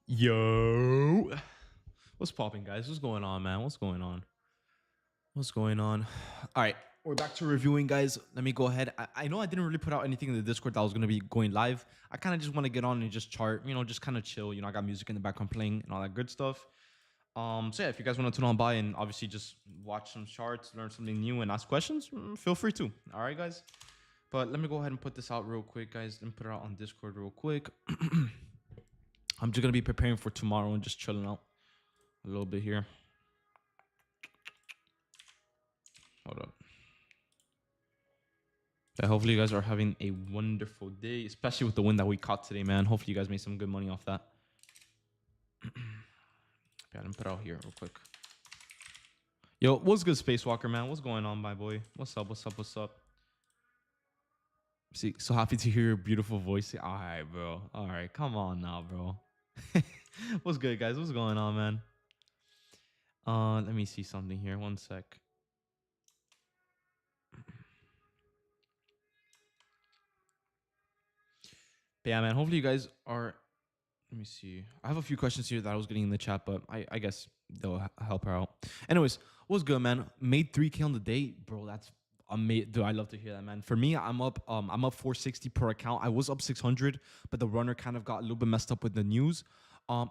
Yo, what's popping, guys? What's going on, man? What's going on? What's going on? All right, we're back to reviewing, guys. Let me go ahead. I know I didn't really put out anything in the Discord that was going to be going live. I kind of just want to get on and just chart, just kind of chill. I got music in the background playing and all that good stuff. So yeah, if you guys want to tune on by and obviously just watch some charts, learn something new, and ask questions, feel free to. All right, guys. But let me go ahead and put this out real quick, guys. Let me put it out on Discord real quick. I'm just gonna be preparing for tomorrow and just chilling out a little bit here. Hold up. Yeah, hopefully you guys are having a wonderful day, especially with the win that we caught today, man. Hopefully you guys made some good money off that. Yeah, let me put it out here real quick. Yo, what's good, Spacewalker, man? What's going on, my boy? What's up? What's up? What's up? See, so happy to hear your beautiful voice. All right, bro. All right, come on now, bro. What's good, guys? What's going on, man? Let me see something here. One sec. But yeah, man, hopefully you guys are. Let me see. I have a few questions here that I was getting in the chat, but I guess they'll help her out. Anyways, what's good, man? Made 3K on the day, bro. That's amazing. Dude, I love to hear that, man. For me, I'm up 460 per account. I was up 600, but the runner kind of got a little bit messed up with the news.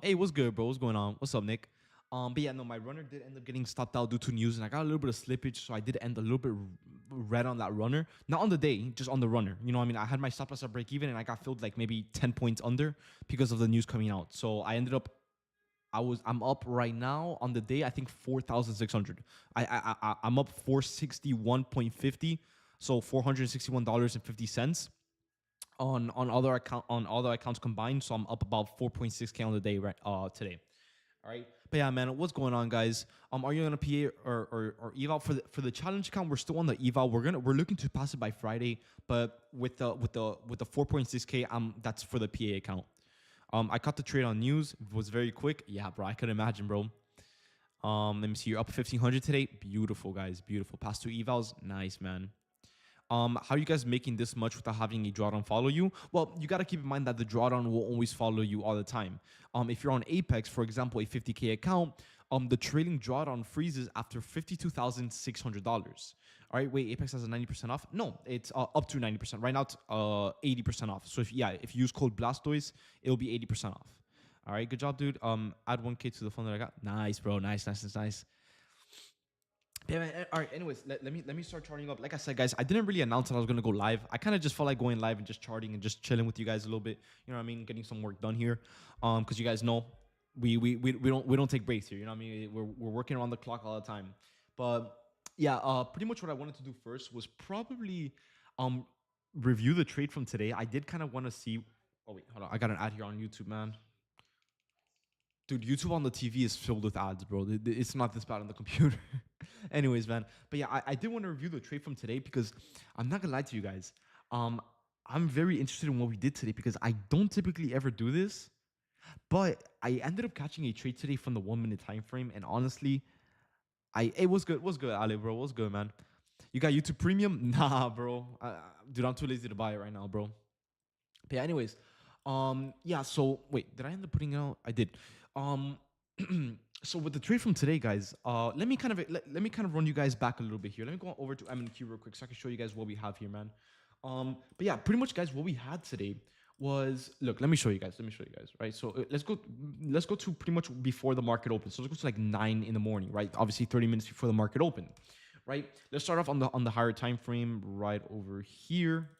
Hey, what's good, bro? What's going on? What's up, Nick? But yeah, no, my runner did end up getting stopped out due to news, and I got a little bit of slippage, so I did end a little bit red on that runner. Not on the day, just on the runner. You know what I mean? I had my stop loss at break even, and I got filled like maybe 10 points under because of the news coming out. So I ended up, I'm up right now on the day, I think 4,600. I'm up 461.50, so $461.50 on other accounts combined. So I'm up about 4.6K on the day right today. All right. But yeah, man, what's going on, guys? Are you gonna PA or eval for the challenge account? We're still on the eval. We're looking to pass it by Friday, but with the 4.6K, that's for the PA account. I caught the trade on news. It was very quick. Yeah, bro, I could imagine, bro. Let me see. You're up 1,500 today. Beautiful, guys. Beautiful. Past 2 evals. Nice, man. How are you guys making this much without having a drawdown follow you? Well, you got to keep in mind that the drawdown will always follow you all the time. If you're on Apex, for example, a 50K account, the trailing drawdown freezes after $52,600. All right, wait, Apex has a 90% off? No, it's up to 90%. Right now, it's 80% off. So if you use code Blastoise, it'll be 80% off. All right, good job, dude. Add 1K to the fund that I got. Nice, bro. Nice. Yeah, man. All right. Anyways, let me start charting up. Like I said, guys, I didn't really announce that I was gonna go live. I kind of just felt like going live and just charting and just chilling with you guys a little bit. You know what I mean? Getting some work done here. Because you guys know we don't take breaks here. You know what I mean? We're working around the clock all the time. But yeah, pretty much what I wanted to do first was probably review the trade from today. I did kind of want to see. Oh wait, hold on. I got an ad here on YouTube, man. Dude, YouTube on the TV is filled with ads, bro. It's not this bad on the computer. Anyways, man. But yeah, I did want to review the trade from today because I'm not gonna lie to you guys. I'm very interested in what we did today because I don't typically ever do this. But I ended up catching a trade today from the 1 minute time frame, and honestly, it was good. What's good, Ali, bro? What's good, man? You got YouTube Premium? Nah, bro. Dude, I'm too lazy to buy it right now, bro. But yeah, anyways, yeah. So wait, did I end up putting it out? I did. Um, so with the trade from today, guys, let me kind of run you guys back a little bit here. Let me go over to M&Q real quick so I can show you guys what we have here, man. But yeah, pretty much, guys, what we had today was, look, let me show you guys. Right? So let's go to pretty much before the market opens. So let's go to like 9 in the morning, right? Obviously 30 minutes before the market opened, right? Let's start off on the higher time frame right over here.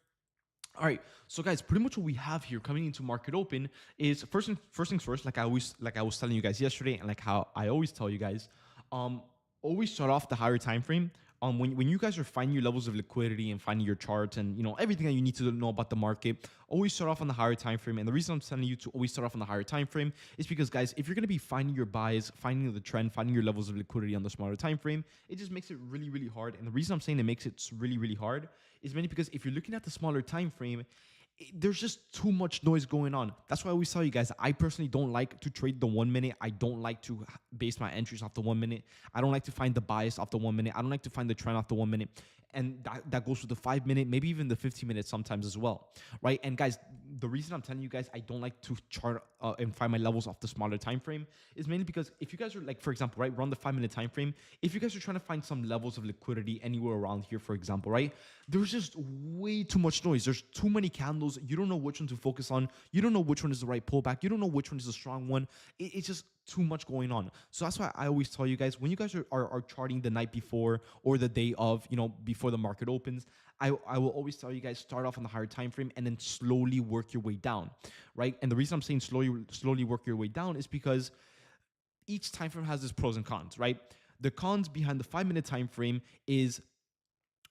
All right, so guys, pretty much what we have here coming into market open is first things first, like I was telling you guys yesterday, and like how I always tell you guys, always start off the higher time frame. When you guys are finding your levels of liquidity and finding your charts and everything that you need to know about the market, always start off on the higher time frame. And the reason I'm telling you to always start off on the higher time frame is because, guys, if you're gonna be finding your buys, finding the trend, finding your levels of liquidity on the smaller time frame, it just makes it really, really hard. And the reason I'm saying it makes it really, really hard is mainly because if you're looking at the smaller time frame, there's just too much noise going on. That's why I always tell you guys, I personally don't like to trade the 1 minute. I don't like to base my entries off the 1 minute. I don't like to find the bias off the 1 minute. I don't like to find the trend off the 1 minute. And that goes with the 5 minute, maybe even the 15 minutes sometimes as well, right? And guys, the reason I'm telling you guys I don't like to chart and find my levels off the smaller time frame is mainly because if you guys are like, for example, right, we're on the 5 minute time frame. If you guys are trying to find some levels of liquidity anywhere around here, for example, right, there's just way too much noise. There's too many candles. You don't know which one to focus on. You don't know which one is the right pullback. You don't know which one is the strong one. It's just too much going on. So that's why I always tell you guys, when you guys are charting the night before or the day of, before the market opens, I will always tell you guys, start off on the higher time frame and then slowly work your way down, right? And the reason I'm saying slowly work your way down is because each time frame has its pros and cons, right? The cons behind the 5 minute time frame is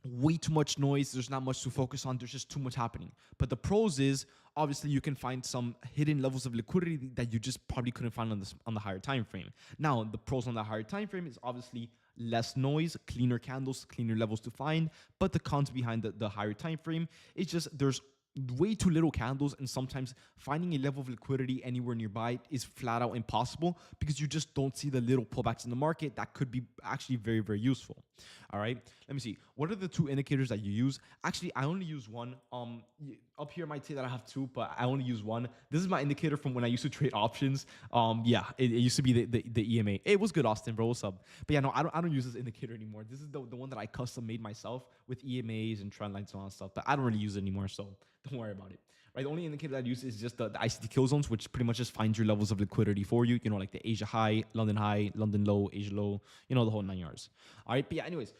way too much noise. There's not much to focus on. There's just too much happening. But the pros is obviously you can find some hidden levels of liquidity that you just probably couldn't find on the higher time frame. Now, the pros on the higher time frame is obviously less noise, cleaner candles, cleaner levels to find. But the cons behind the higher time frame is just there's way too little candles, and sometimes finding a level of liquidity anywhere nearby is flat out impossible because you just don't see the little pullbacks in the market that could be actually very, very useful. All right, let me see. What are the two indicators that you use? Actually, I only use one. Up here it might say that I have two, but I only use one. This is my indicator from when I used to trade options. Yeah, it used to be the EMA. It was good, Austin, bro. What's up? But yeah, no, I don't use this indicator anymore. This is the one that I custom made myself with EMAs and trend lines and all that stuff. But I don't really use it anymore, so don't worry about it. Right, the only indicator that I use is just the ICT kill zones, which pretty much just finds your levels of liquidity for you. Like the Asia high, London low, Asia low, the whole 9 yards. All right, but yeah, anyways,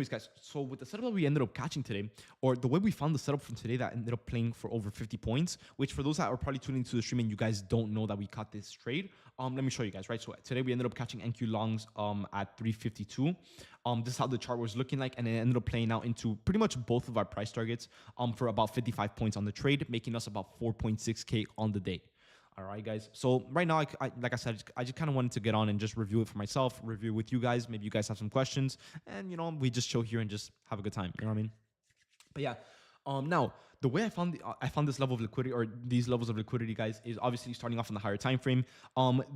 guys, so with the setup that we ended up catching today, or the way we found the setup from today that ended up playing for over 50 points, which for those that are probably tuning into the stream and you guys don't know that we caught this trade, let me show you guys, right? So today we ended up catching NQ longs at 352. This is how the chart was looking like, and it ended up playing out into pretty much both of our price targets for about 55 points on the trade, making us about 4.6K on the day. All right, guys. So right now, like I said, I just kind of wanted to get on and just review it for myself, review with you guys. Maybe you guys have some questions, and we just chill here and just have a good time. You know what I mean? But yeah, now the way I found this level of liquidity, or these levels of liquidity, guys, is obviously starting off on the higher time frame.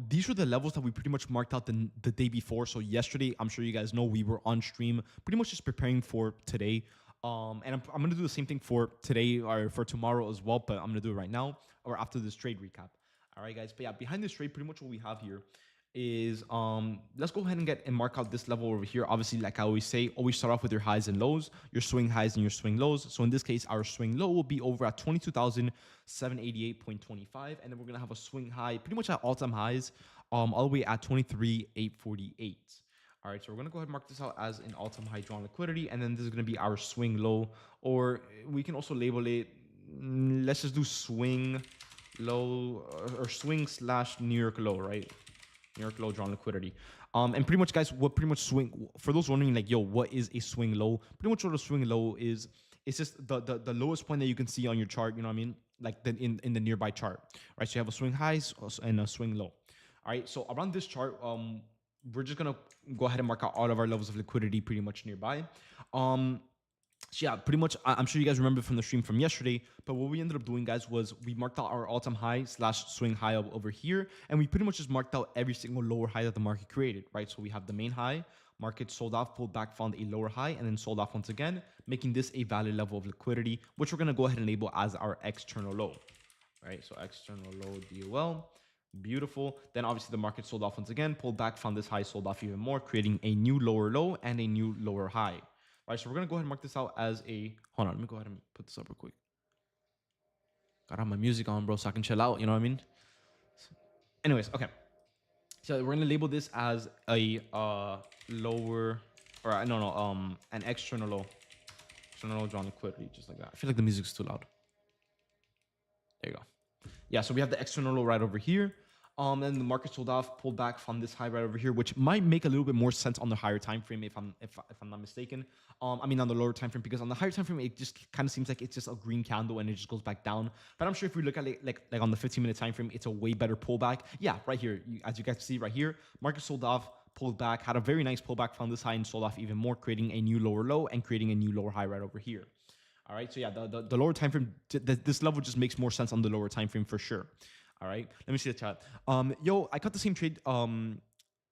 These were the levels that we pretty much marked out the day before. So yesterday, I'm sure you guys know, we were on stream, pretty much just preparing for today. And I'm gonna do the same thing for today or for tomorrow as well, but I'm gonna do it right now or after this trade recap. All right, guys. But yeah, behind this trade, pretty much what we have here is let's go ahead and mark out this level over here. Obviously, like I always say, always start off with your highs and lows, your swing highs and your swing lows. So in this case, our swing low will be over at 22,788.25, and then we're gonna have a swing high pretty much at all-time highs, all the way at 23,848. All right, so we're gonna go ahead and mark this out as an all-time high drawn liquidity, and then this is gonna be our swing low, or we can also label it. Let's just do swing low or swing / New York low, right? New York low drawn liquidity. And pretty much, guys, what pretty much swing, for those wondering, like, yo, what is a swing low? Pretty much what a swing low is, it's just the lowest point that you can see on your chart, you know what I mean? Like in the nearby chart, right? So you have a swing highs and a swing low. All right, so around this chart, we're just gonna go ahead and mark out all of our levels of liquidity pretty much nearby. So yeah, pretty much, I'm sure you guys remember from the stream from yesterday, but what we ended up doing, guys, was we marked out our all-time high / swing high over here, and we pretty much just marked out every single lower high that the market created, right? So we have the main high, market sold off, pulled back, found a lower high, and then sold off once again, making this a valid level of liquidity, which we're gonna go ahead and label as our external low, right? So external low DOL. Beautiful. Then obviously the market sold off once again, pulled back, found this high, sold off even more, creating a new lower low and a new lower high. All right, so we're gonna go ahead and mark this out as a. Hold on, let me go ahead and put this up real quick. Gotta have my music on, bro, so I can chill out. You know what I mean? Anyways, okay. So we're gonna label this as a lower, or an external low, drawn liquidity, just like that. I feel like the music's too loud. There you go. Yeah, so we have the external low right over here. Then the market sold off, pulled back, found this high right over here, which might make a little bit more sense on the higher time frame if I'm not mistaken. I mean on the lower time frame, because on the higher time frame it just kind of seems like it's just a green candle and it just goes back down. But I'm sure if we look at it like on the 15-minute time frame, it's a way better pullback. Yeah, right here, as you guys see right here, market sold off, pulled back, had a very nice pullback, found this high and sold off even more, creating a new lower low and creating a new lower high right over here. All right. So yeah, the lower time frame, this level just makes more sense on the lower time frame for sure. All right. Let me see the chat. Yo, I cut the same trade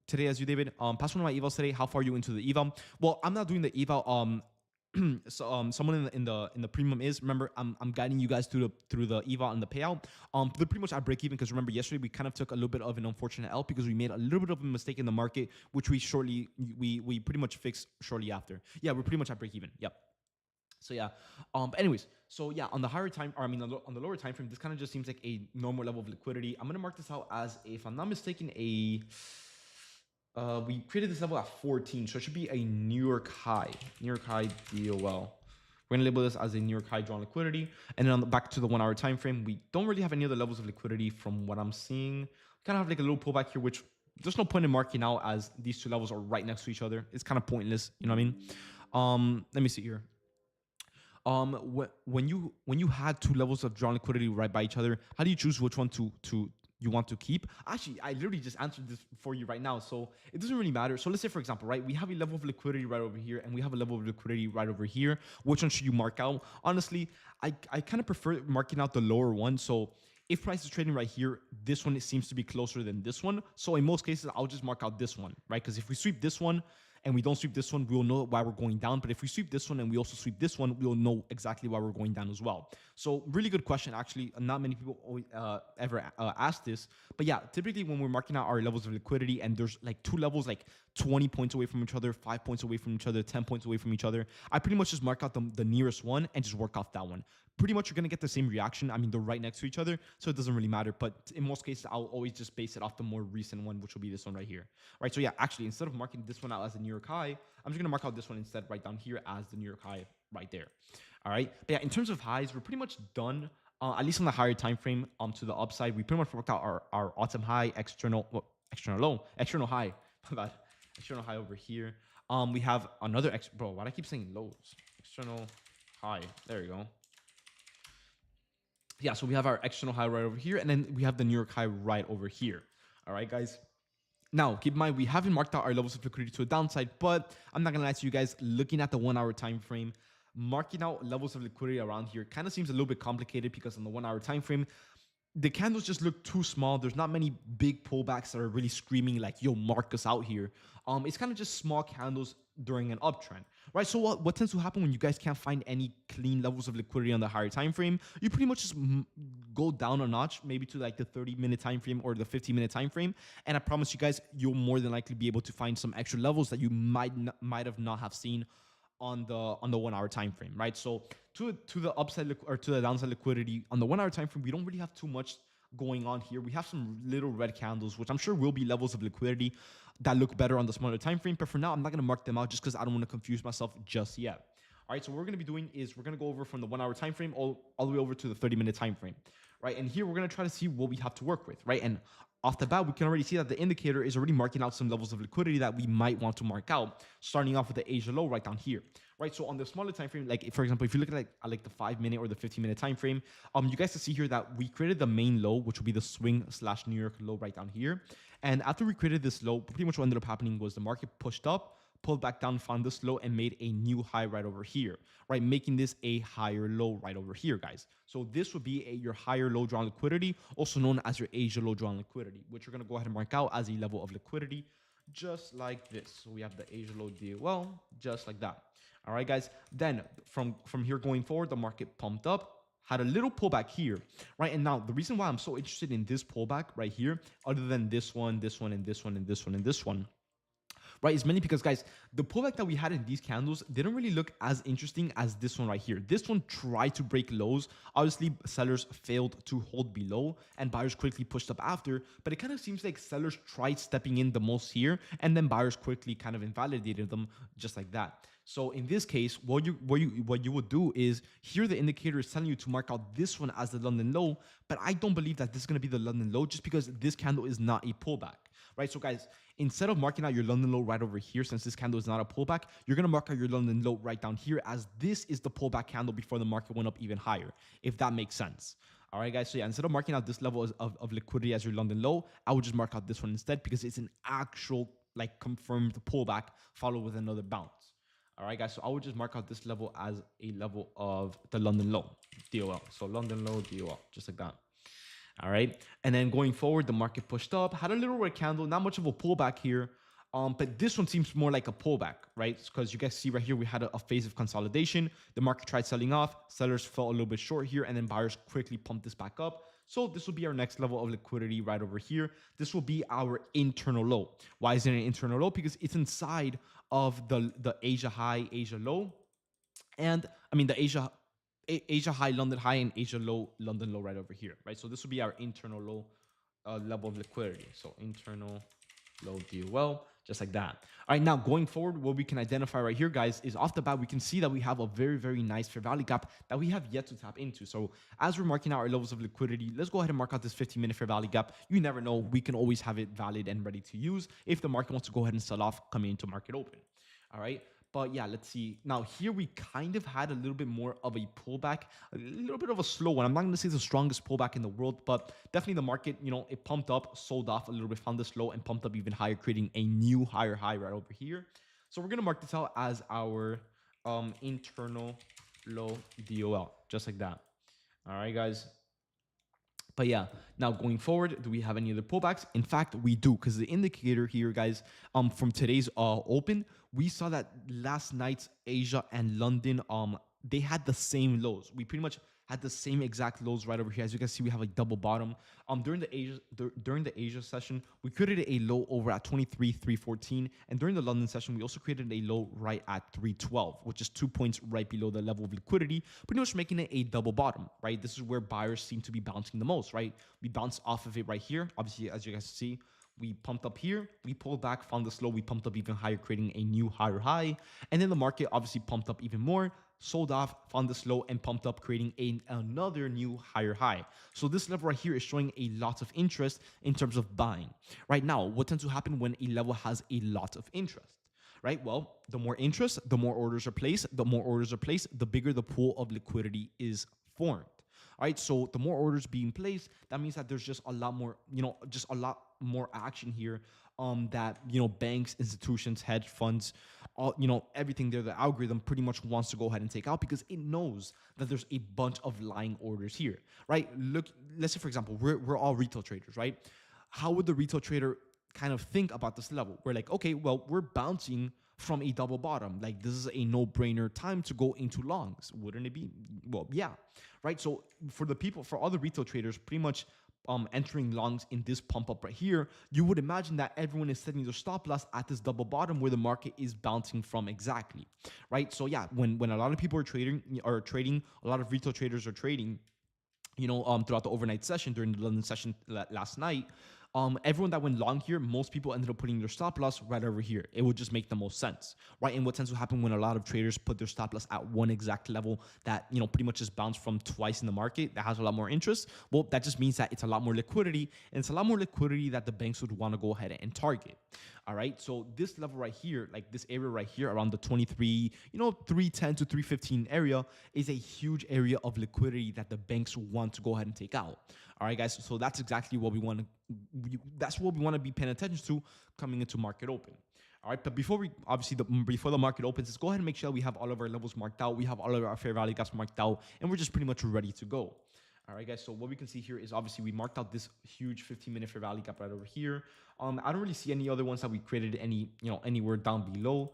today as you, David. Pass one of my evals today. How far are you into the eval? Well, I'm not doing the eval. So someone in the premium is. Remember, I'm guiding you guys through the eval and the payout. They're pretty much at break even because remember yesterday we kind of took a little bit of an unfortunate L because we made a little bit of a mistake in the market, which we pretty much fixed shortly after. Yeah, we're pretty much at break even. Yep. So yeah, but anyways, so yeah, on the higher time, or I mean on the lower time frame, this kind of just seems like a normal level of liquidity. I'm gonna mark this out as, if I'm not mistaken, we created this level at 14, so it should be a New York high DOL. We're gonna label this as a New York high drawn liquidity, and then on the back to the 1 hour time frame, we don't really have any other levels of liquidity from what I'm seeing. We kind of have like a little pullback here, which there's no point in marking out as these two levels are right next to each other. It's kind of pointless, you know what I mean? Let me see here. When you had two levels of drawn liquidity right by each other, how do you choose which one to you want to keep? Actually, I literally just answered this for you right now, so it doesn't really matter. So let's say, for example, right, we have a level of liquidity right over here, and we have a level of liquidity right over here. Which one should you mark out? Honestly, I kind of prefer marking out the lower one. So if price is trading right here, this one, it seems to be closer than this one. So in most cases, I'll just mark out this one, right? Because if we sweep this one and we don't sweep this one, we'll know why we're going down. But if we sweep this one and we also sweep this one, we'll know exactly why we're going down as well. So really good question, actually. Not many people always, ever ask this. But yeah, typically when we're marking out our levels of liquidity and there's like two levels like 20 points away from each other, 5 points away from each other, 10 points away from each other, I pretty much just mark out the nearest one and just work off that one. Pretty much you're going to get the same reaction. I mean, they're right next to each other, so it doesn't really matter. But in most cases, I'll always just base it off the more recent one, which will be this one right here. Right. So yeah, actually, instead of marking this one out as a New York high, I'm just going to mark out this one instead right down here as the New York high right there. All right. But yeah, in terms of highs, we're pretty much done. At least on the higher time frame, to the upside, we pretty much worked out our all-time high, external low, external high. My bad. External high over here. We have another bro. Why do I keep saying lows? External high. There you go. Yeah, so we have our external high right over here, and then we have the New York high right over here. All right, guys. Now, keep in mind, we haven't marked out our levels of liquidity to a downside, but I'm not going to lie to you guys, looking at the 1 hour time frame, marking out levels of liquidity around here kind of seems a little bit complicated because on the 1 hour time frame, the candles just look too small. There's not many big pullbacks that are really screaming like, yo, mark us out here. It's kind of just small candles during an uptrend, right? So what tends to happen when you guys can't find any clean levels of liquidity on the higher time frame? You pretty much just go down a notch, maybe to like the 30-minute time frame or the 15-minute time frame, and I promise you guys, you'll more than likely be able to find some extra levels that you might have not have seen on the 1 hour time frame, right? So to the upside or to the downside liquidity on the 1 hour time frame, we don't really have too much going on here. We have some little red candles, which I'm sure will be levels of liquidity that look better on the smaller time frame. But for now, I'm not going to mark them out just because I don't want to confuse myself just yet. All right, so what we're going to be doing is we're going to go over from the 1 hour time frame all the way over to the 30-minute time frame, right? And here we're going to try to see what we have to work with, right? And off the bat, we can already see that the indicator is already marking out some levels of liquidity that we might want to mark out, starting off with the Asia low right down here, right? So on the smaller time frame, like for example, if you look at like the 5-minute or the 15-minute time frame, you guys can see here that we created the main low, which will be the swing / New York low right down here. And after we created this low, pretty much what ended up happening was the market pushed up, pulled back down, found this low, and made a new high right over here, right? Making this a higher low right over here, guys. So this would be your higher low drawn liquidity, also known as your Asia low drawn liquidity, which we're going to go ahead and mark out as a level of liquidity, just like this. So we have the Asia low DOL, just like that. All right, guys. Then from here going forward, the market pumped up, had a little pullback here, right? And now the reason why I'm so interested in this pullback right here, other than this one, this one, and this one, and this one, and this one, right, is mainly because, guys, the pullback that we had in these candles didn't really look as interesting as this one right here. This one tried to break lows. Obviously, sellers failed to hold below and buyers quickly pushed up after, but it kind of seems like sellers tried stepping in the most here and then buyers quickly kind of invalidated them just like that. So in this case, what you would do is here the indicator is telling you to mark out this one as the London low, but I don't believe that this is going to be the London low just because this candle is not a pullback, right? So guys, instead of marking out your London low right over here, since this candle is not a pullback, you're going to mark out your London low right down here as this is the pullback candle before the market went up even higher, if that makes sense. All right, guys. So yeah, instead of marking out this level of liquidity as your London low, I would just mark out this one instead because it's an actual like confirmed pullback followed with another bounce. All right, guys. So I would just mark out this level as a level of the London low, DOL. So London low, DOL, just like that. All right. And then going forward, the market pushed up, had a little red candle, not much of a pullback here. But this one seems more like a pullback, right? Because you guys see right here, we had a phase of consolidation. The market tried selling off. Sellers fell a little bit short here, and then buyers quickly pumped this back up. So this will be our next level of liquidity right over here. This will be our internal low. Why is it an internal low? Because it's inside of the Asia high, Asia low. And I mean, the Asia high, London high, and Asia low, London low right over here, right? So this will be our internal low level of liquidity. So internal low DOL, just like that. All right, now going forward, what we can identify right here, guys, is off the bat, we can see that we have a very, very nice fair value gap that we have yet to tap into. So as we're marking out our levels of liquidity, let's go ahead and mark out this 15-minute fair value gap. You never know. We can always have it valid and ready to use if the market wants to go ahead and sell off coming into market open. All right. But yeah, let's see. Now here we kind of had a little bit more of a pullback, a little bit of a slow one. I'm not going to say it's the strongest pullback in the world, but definitely the market, it pumped up, sold off a little bit, found this low and pumped up even higher, creating a new higher high right over here. So we're going to mark this out as our internal low DOL, just like that. All right, guys. But yeah, now going forward, do we have any other pullbacks? In fact, we do, because the indicator here, guys, from today's open, we saw that last night's Asia and London, they had the same lows. We pretty much had the same exact lows right over here. As you can see, we have a double bottom. During the Asia session, we created a low over at 23,314, and during the London session, we also created a low right at 312, which is 2 points right below the level of liquidity, pretty much making it a double bottom, right? This is where buyers seem to be bouncing the most, right? We bounced off of it right here. Obviously, as you guys see, we pumped up here, we pulled back, found this low, we pumped up even higher, creating a new higher high, and then the market obviously pumped up even more, sold off, found this low, and pumped up, creating another new higher high. So this level right here is showing a lot of interest in terms of buying. Right now, what tends to happen when a level has a lot of interest? Right? Well, the more interest, the more orders are placed. The more orders are placed, the bigger the pool of liquidity is formed. All right, so the more orders being placed, that means that there's just a lot more, just a lot more action here that, banks, institutions, hedge funds, all, everything there, the algorithm pretty much wants to go ahead and take out because it knows that there's a bunch of lying orders here, right? Look, let's say, for example, we're all retail traders, right? How would the retail trader kind of think about this level? We're like, okay, well, we're bouncing from a double bottom. Like, this is a no-brainer time to go into longs. Wouldn't it be? Well, yeah, right? So for other retail traders, pretty much entering longs in this pump up right here, you would imagine that everyone is setting their stop loss at this double bottom where the market is bouncing from exactly, right? So yeah, when a lot of people are trading, a lot of retail traders are trading, throughout the overnight session during the London session last night, everyone that went long here, most people ended up putting their stop loss right over here. It would just make the most sense, right? And what tends to happen when a lot of traders put their stop loss at one exact level that, pretty much just bounced from twice in the market that has a lot more interest, well, that just means that it's a lot more liquidity, and it's a lot more liquidity that the banks would want to go ahead and target. All right, so this level right here, like this area right here around the 23, 310 to 315 area is a huge area of liquidity that the banks want to go ahead and take out. All right, guys, so that's exactly what we want to, that's what we want to be paying attention to coming into market open. All right, but before the market opens, let's go ahead and make sure we have all of our levels marked out. We have all of our fair value gaps marked out, and we're just pretty much ready to go. All right, guys, so what we can see here is obviously we marked out this huge 15-minute fair value gap right over here. I don't really see any other ones that we created anywhere down below.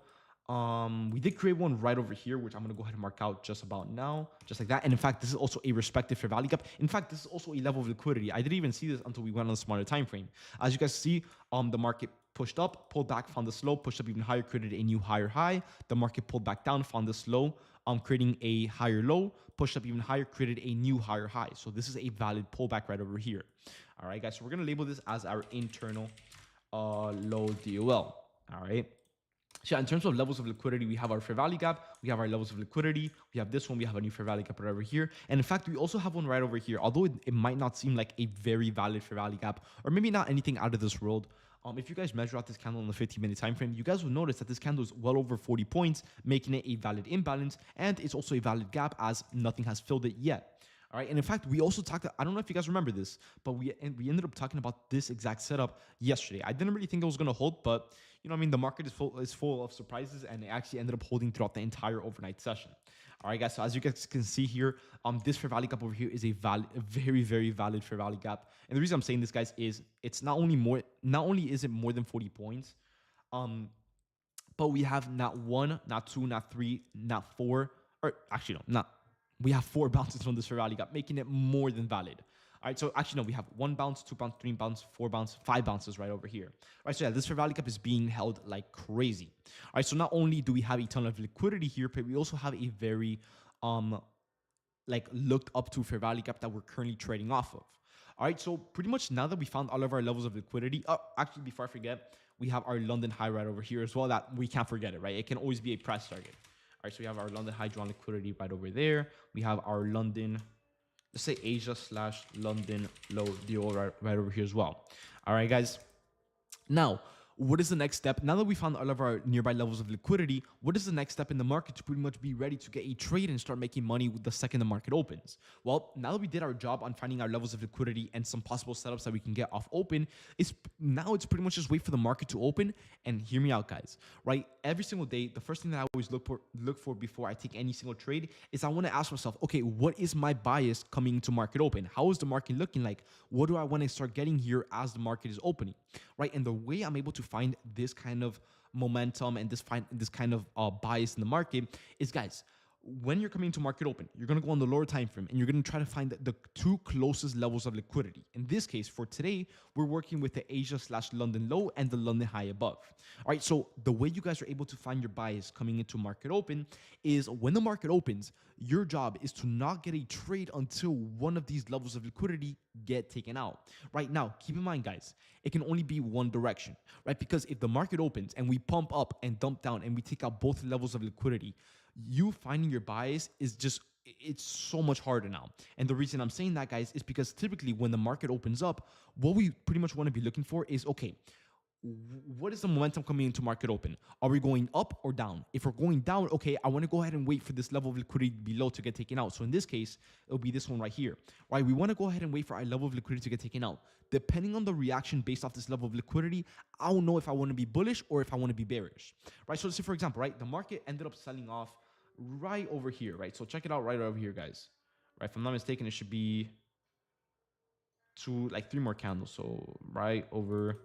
We did create one right over here, which I'm going to go ahead and mark out just about now, just like that. And in fact, this is also a respective fair value gap. In fact, this is also a level of liquidity. I didn't even see this until we went on a smarter time frame. As you guys see, the market pushed up, pulled back, found this low, pushed up even higher, created a new higher high. The market pulled back down, found this low, creating a higher low, pushed up even higher, created a new higher high. So this is a valid pullback right over here. All right, guys. So we're going to label this as our internal low DOL. All right. So in terms of levels of liquidity, we have our fair value gap, we have our levels of liquidity, we have this one, we have a new fair value gap right over here. And in fact, we also have one right over here, although it might not seem like a very valid fair value gap, or maybe not anything out of this world. If you guys measure out this candle on the 15-minute time frame, you guys will notice that this candle is well over 40 points, making it a valid imbalance, and it's also a valid gap as nothing has filled it yet. All right. And in fact, we also talked, I don't know if you guys remember this, but we ended up talking about this exact setup yesterday. I didn't really think it was going to hold, but you know what I mean? The market is full of surprises, and it actually ended up holding throughout the entire overnight session. All right, guys. So as you guys can see here, this fair value gap over here is a very, very valid fair value gap. And the reason I'm saying this, guys, is it's not only is it more than 40 points, but we have not one, not two, not three, not four, or actually no, not. We have 4 bounces from this fair value gap, making it more than valid. All right, so actually no, we have 1 bounce, 2 bounce, 3 bounce, 4 bounce, 5 bounces right over here. All right, so yeah, this fair value gap is being held like crazy. All right, so not only do we have a ton of liquidity here, but we also have a very like looked up to fair value gap that we're currently trading off of. All right, so pretty much now that we found all of our levels of liquidity, actually before I forget, we have our London high right over here as well, that we can't forget it, right? It can always be a price target. All right, so we have our London high drawn liquidity right over there. We have our London, let's say Asia / London low deal right over here as well. All right, guys. Now, what is the next step? Now that we found all of our nearby levels of liquidity, what is the next step in the market to pretty much be ready to get a trade and start making money the second the market opens? Well, now that we did our job on finding our levels of liquidity and some possible setups that we can get off open, now it's pretty much just wait for the market to open. And hear me out, guys, right? Every single day, the first thing that I always look for before I take any single trade is I want to ask myself, okay, what is my bias coming into market open? How is the market looking like? What do I want to start getting here as the market is opening, right? And the way I'm able to find this kind of momentum and this kind of bias in the market is, guys, when you're coming to market open, you're going to go on the lower time frame and you're going to try to find the 2 closest levels of liquidity. In this case, for today, we're working with the Asia / London low and the London high above. All right, so the way you guys are able to find your bias coming into market open is when the market opens, your job is to not get a trade until one of these levels of liquidity get taken out. Right now, keep in mind, guys, it can only be one direction, right? Because if the market opens and we pump up and dump down and we take out both levels of liquidity, you finding your bias is just, it's so much harder now. And the reason I'm saying that, guys, is because typically when the market opens up, what we pretty much want to be looking for is, okay, what is the momentum coming into market open? Are we going up or down? If we're going down, okay, I want to go ahead and wait for this level of liquidity below to get taken out. So in this case, it'll be this one right here, right? We want to go ahead and wait for our level of liquidity to get taken out. Depending on the reaction based off this level of liquidity, I'll know if I want to be bullish or if I want to be bearish, right? So let's say, for example, right, the market ended up selling off right over here, right? So check it out right over here, guys. Right, if I'm not mistaken, it should be 3 more candles. So right over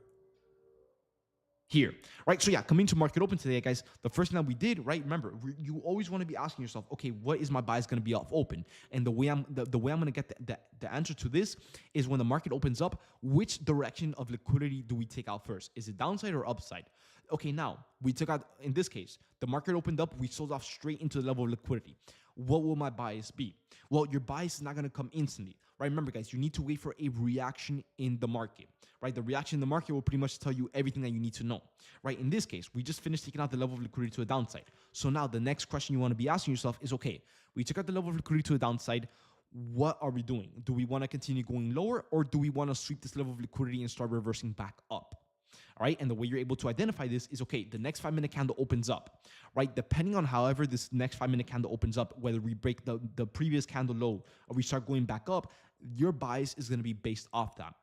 here, right? So yeah, coming to market open today, guys, the first thing that we did, right? Remember, you always want to be asking yourself, okay, what is my bias going to be off open? And the way I'm going to get the answer to this is when the market opens up, which direction of liquidity do we take out first? Is it downside or upside? Okay, now we took out, in this case, the market opened up, we sold off straight into the level of liquidity. What will my bias be? Well, your bias is not going to come instantly, right? Remember, guys, you need to wait for a reaction in the market, right? The reaction in the market will pretty much tell you everything that you need to know, right? In this case, we just finished taking out the level of liquidity to a downside. So now the next question you want to be asking yourself is, okay, we took out the level of liquidity to a downside. What are we doing? Do we want to continue going lower, or do we want to sweep this level of liquidity and start reversing back up? All right, and the way you're able to identify this is, okay, the next 5-minute candle opens up, right? Depending on however this next 5-minute candle opens up, whether we break the previous candle low or we start going back up, your bias is going to be based off that.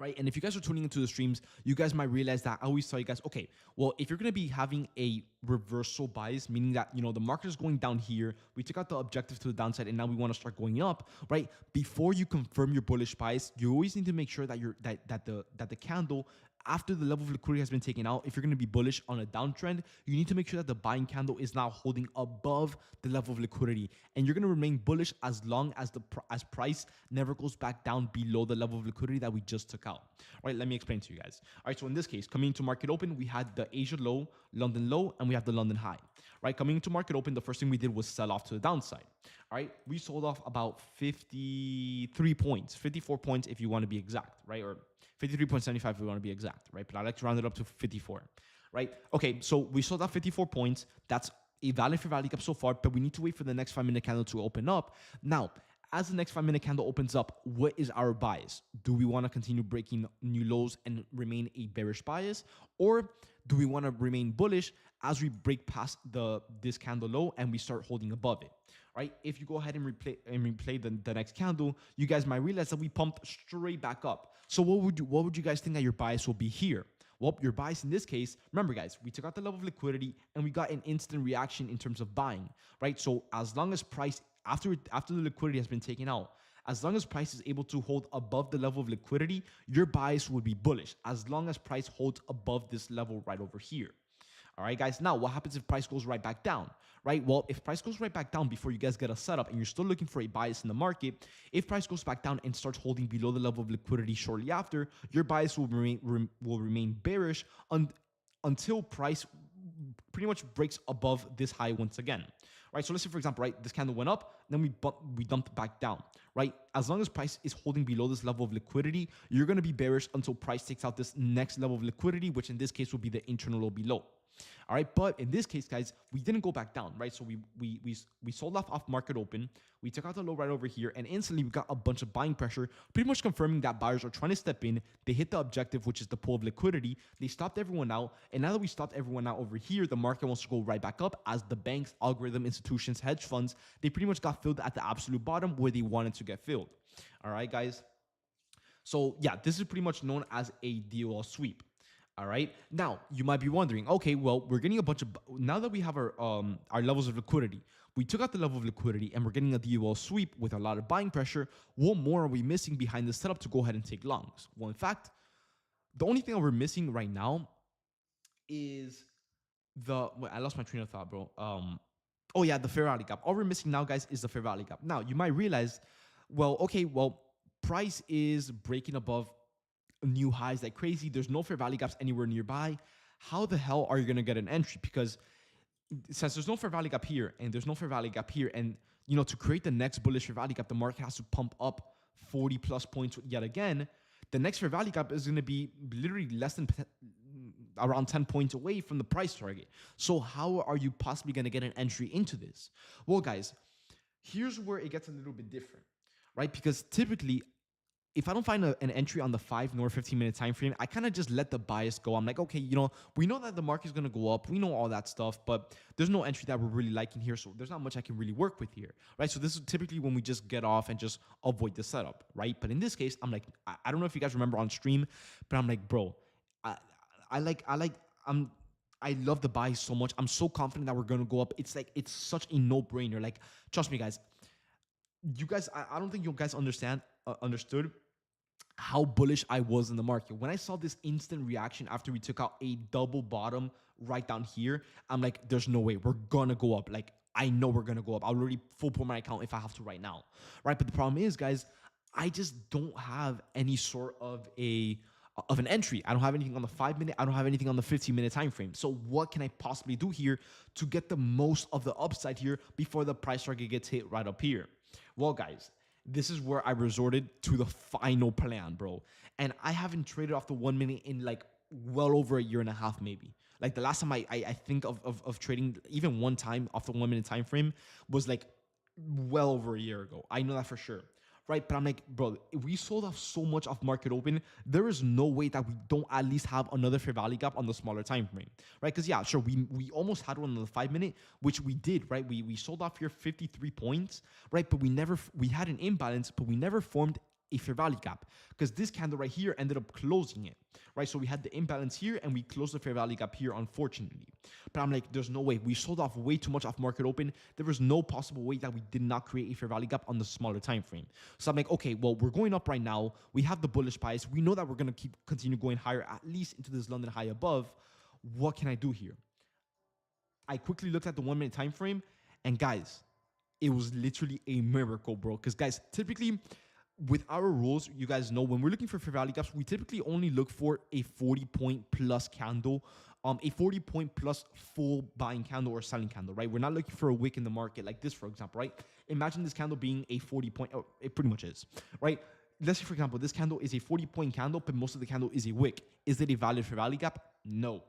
Right. And if you guys are tuning into the streams, you guys might realize that I always tell you guys, okay, well, if you're going to be having a reversal bias, meaning that, you know, the market is going down here, we took out the objective to the downside and now we want to start going up, right? Before you confirm your bullish bias, you always need to make sure that the candle, after the level of liquidity has been taken out, if you're going to be bullish on a downtrend, you need to make sure that the buying candle is now holding above the level of liquidity, and you're going to remain bullish as long as as price never goes back down below the level of liquidity that we just took out. All right, let me explain to you guys. All right, so in this case, coming into market open, we had the Asia low, London low, and we have the London high. Right, coming into market open, the first thing we did was sell off to the downside. All right, we sold off about 53 points, 54 points if you want to be exact, right? Or 53.75 if we want to be exact, right? But I like to round it up to 54, right? Okay, so we sold off 54 points. That's a valid fair value gap so far, but we need to wait for the next 5-minute candle to open up. Now, as the next 5-minute candle opens up, what is our bias? Do we want to continue breaking new lows and remain a bearish bias? Or do we want to remain bullish as we break past this candle low and we start holding above it? Right? If you go ahead and replay the next candle, you guys might realize that we pumped straight back up. So what would you guys think that your bias will be here? Well, your bias in this case, remember guys, we took out the level of liquidity and we got an instant reaction in terms of buying, right? So as long as price, after the liquidity has been taken out, as long as price is able to hold above the level of liquidity, your bias would be bullish as long as price holds above this level right over here. All right, guys. Now, what happens if price goes right back down, right? Well, if price goes right back down before you guys get a setup and you're still looking for a bias in the market, if price goes back down and starts holding below the level of liquidity shortly after, your bias will remain bearish until price pretty much breaks above this high once again, right? So let's say, for example, right, this candle went up, then we dumped back down, right? As long as price is holding below this level of liquidity, you're going to be bearish until price takes out this next level of liquidity, which in this case will be the internal low below. All right, but in this case, guys, we didn't go back down, right? So we sold off market open. We took out the low right over here, and instantly we got a bunch of buying pressure, pretty much confirming that buyers are trying to step in. They hit the objective, which is the pool of liquidity. They stopped everyone out, and now that we stopped everyone out over here, the market wants to go right back up as the banks, algorithm, institutions, hedge funds, they pretty much got filled at the absolute bottom where they wanted to get filled. All right, guys. So yeah, this is pretty much known as a DOL sweep. All right. Now you might be wondering, okay, well, we're getting a bunch of, now that we have our levels of liquidity, we took out the level of liquidity and we're getting a DOL sweep with a lot of buying pressure. What more are we missing behind the setup to go ahead and take longs? Well, in fact, the only thing that we're missing right now is I lost my train of thought, bro. Oh yeah, the fair value gap. All we're missing now, guys, is the fair value gap. Now you might realize, well, okay, well, price is breaking above new highs like crazy. There's no fair value gaps anywhere nearby. How the hell are you going to get an entry? Because since there's no fair value gap here and there's no fair value gap here, and you know, to create the next bullish fair value gap, the market has to pump up 40 plus points yet again. The next fair value gap is going to be literally less than around 10 points away from the price target. So how are you possibly going to get an entry into this? Well, guys, here's where it gets a little bit different, right? Because typically, if I don't find an entry on the 5 nor 15-minute time frame, I kind of just let the bias go. I'm like, okay, you know, we know that the market is going to go up. We know all that stuff, but there's no entry that we're really liking here. So there's not much I can really work with here, right? So this is typically when we just get off and just avoid the setup, right? But in this case, I'm like, I don't know if you guys remember on stream, but I'm like, bro, I love the buy so much. I'm so confident that we're going to go up. It's like, it's such a no-brainer. Like, trust me, guys. You guys, I don't think you guys understood how bullish I was in the market. When I saw this instant reaction after we took out a double bottom right down here, I'm like, there's no way we're gonna go up. Like, I know we're gonna go up. I'll already full pull my account if I have to right now, right? But the problem is, guys, I just don't have any sort of an entry. I don't have anything on the 5-minute. I don't have anything on the 15-minute time frame. So what can I possibly do here to get the most of the upside here before the price target gets hit right up here? Well, guys, this is where I resorted to the final plan, bro. And I haven't traded off the 1 minute in like well over a year and a half, maybe. Like the last time I think of trading even one time off the 1 minute time frame was like well over a year ago. I know that for sure. Right, but I'm like, bro, if we sold off so much off market open, there is no way that we don't at least have another fair value gap on the smaller time frame, right? Because yeah, sure, we almost had one on the 5-minute, which we did, right? We sold off here 53 points, right? But we had an imbalance, but we never formed a fair value gap because this candle right here ended up closing it, right? So we had the imbalance here and we closed the fair value gap here, unfortunately. But I'm like, there's no way. We sold off way too much off market open. There was no possible way that we did not create a fair value gap on the smaller time frame. So I'm like, okay, well, we're going up right now. We have the bullish bias. We know that we're going to continue going higher, at least into this London high above. What can I do here? I quickly looked at the 1 minute time frame, and guys, it was literally a miracle, bro. Because guys, typically with our rules, you guys know when we're looking for fair value gaps, we typically only look for a 40-point plus candle, a 40-point plus full buying candle or selling candle, right? We're not looking for a wick in the market like this, for example, right? Imagine this candle being a 40-point, oh, it pretty much is, right? Let's say, for example, this candle is a 40-point candle, but most of the candle is a wick. Is it a valid fair value gap? No.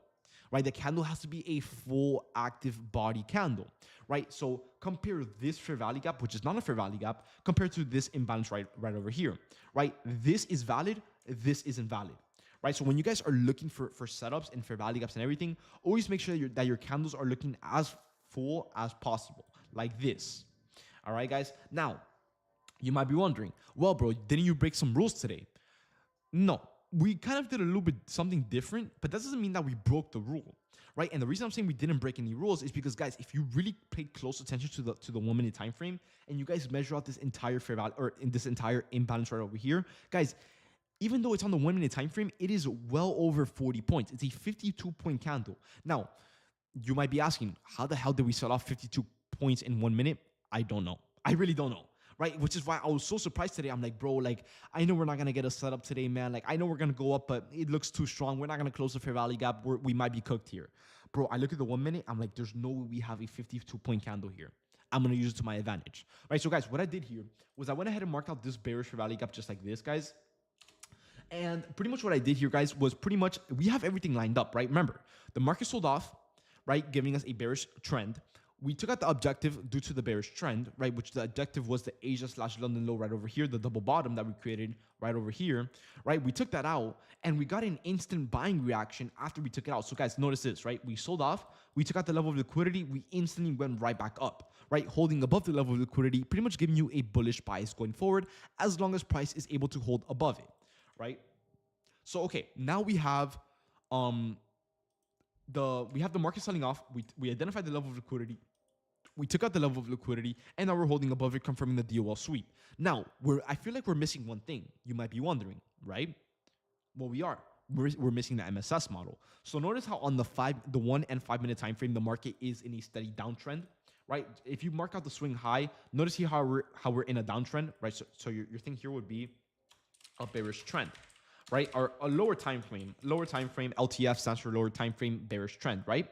right? The candle has to be a full active body candle, right? So compare this fair value gap, which is not a fair value gap, compared to this imbalance right over here, right? This is valid, this isn't valid, right? So when you guys are looking for setups and fair value gaps and everything, always make sure that your candles are looking as full as possible, like this. All right, guys. Now, you might be wondering, well, bro, didn't you break some rules today? No, we kind of did a little bit something different, but that doesn't mean that we broke the rule, right? And the reason I'm saying we didn't break any rules is because, guys, if you really paid close attention to the 1 minute time frame and you guys measure out this entire fair value or in this entire imbalance right over here, guys, even though it's on the 1 minute time frame, it is well over 40 points. It's a 52-point candle. Now, you might be asking, how the hell did we sell off 52 points in 1 minute? I don't know. I really don't know. Right? Which is why I was so surprised today. I'm like, bro, like, I know we're not going to get a setup today, man. Like, I know we're going to go up, but it looks too strong. We're not going to close the fair value gap. We might be cooked here. Bro, I look at the 1 minute. I'm like, there's no way we have a 52-point candle here. I'm going to use it to my advantage. Right? So, guys, what I did here was I went ahead and marked out this bearish fair value gap just like this, guys. And pretty much what I did here, guys, was pretty much we have everything lined up, right? Remember, the market sold off, right, giving us a bearish trend. We took out the objective due to the bearish trend, right, which the objective was the Asia/London low right over here, the double bottom that we created right over here, right? We took that out and we got an instant buying reaction after we took it out. So guys, notice this, right? We sold off, we took out the level of liquidity, we instantly went right back up, right? Holding above the level of liquidity, pretty much giving you a bullish bias going forward as long as price is able to hold above it, right? So, okay, now we have the market selling off. We identified the level of liquidity. We took out the level of liquidity, and now we're holding above it, confirming the DOL sweep. Now, I feel like we're missing one thing. You might be wondering, right? Well, we are. We're missing the MSS model. So notice how on the 1 and 5 minute time frame, the market is in a steady downtrend, right? If you mark out the swing high, notice here how we're in a downtrend, right? So your thing here would be a bearish trend, right? Or a lower time frame, LTF stands for lower time frame bearish trend, right?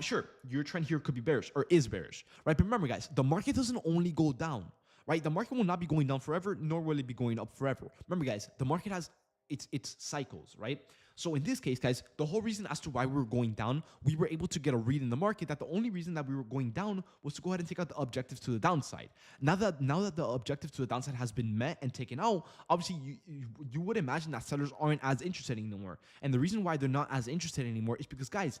Sure, your trend here could be bearish or is bearish, right? But remember, guys, the market doesn't only go down, right? The market will not be going down forever, nor will it be going up forever. Remember, guys, the market has its cycles, right? So in this case, guys, the whole reason as to why we were going down, we were able to get a read in the market that the only reason that we were going down was to go ahead and take out the objective to the downside. Now that the objective to the downside has been met and taken out, obviously you would imagine that sellers aren't as interested anymore. And the reason why they're not as interested anymore is because, guys,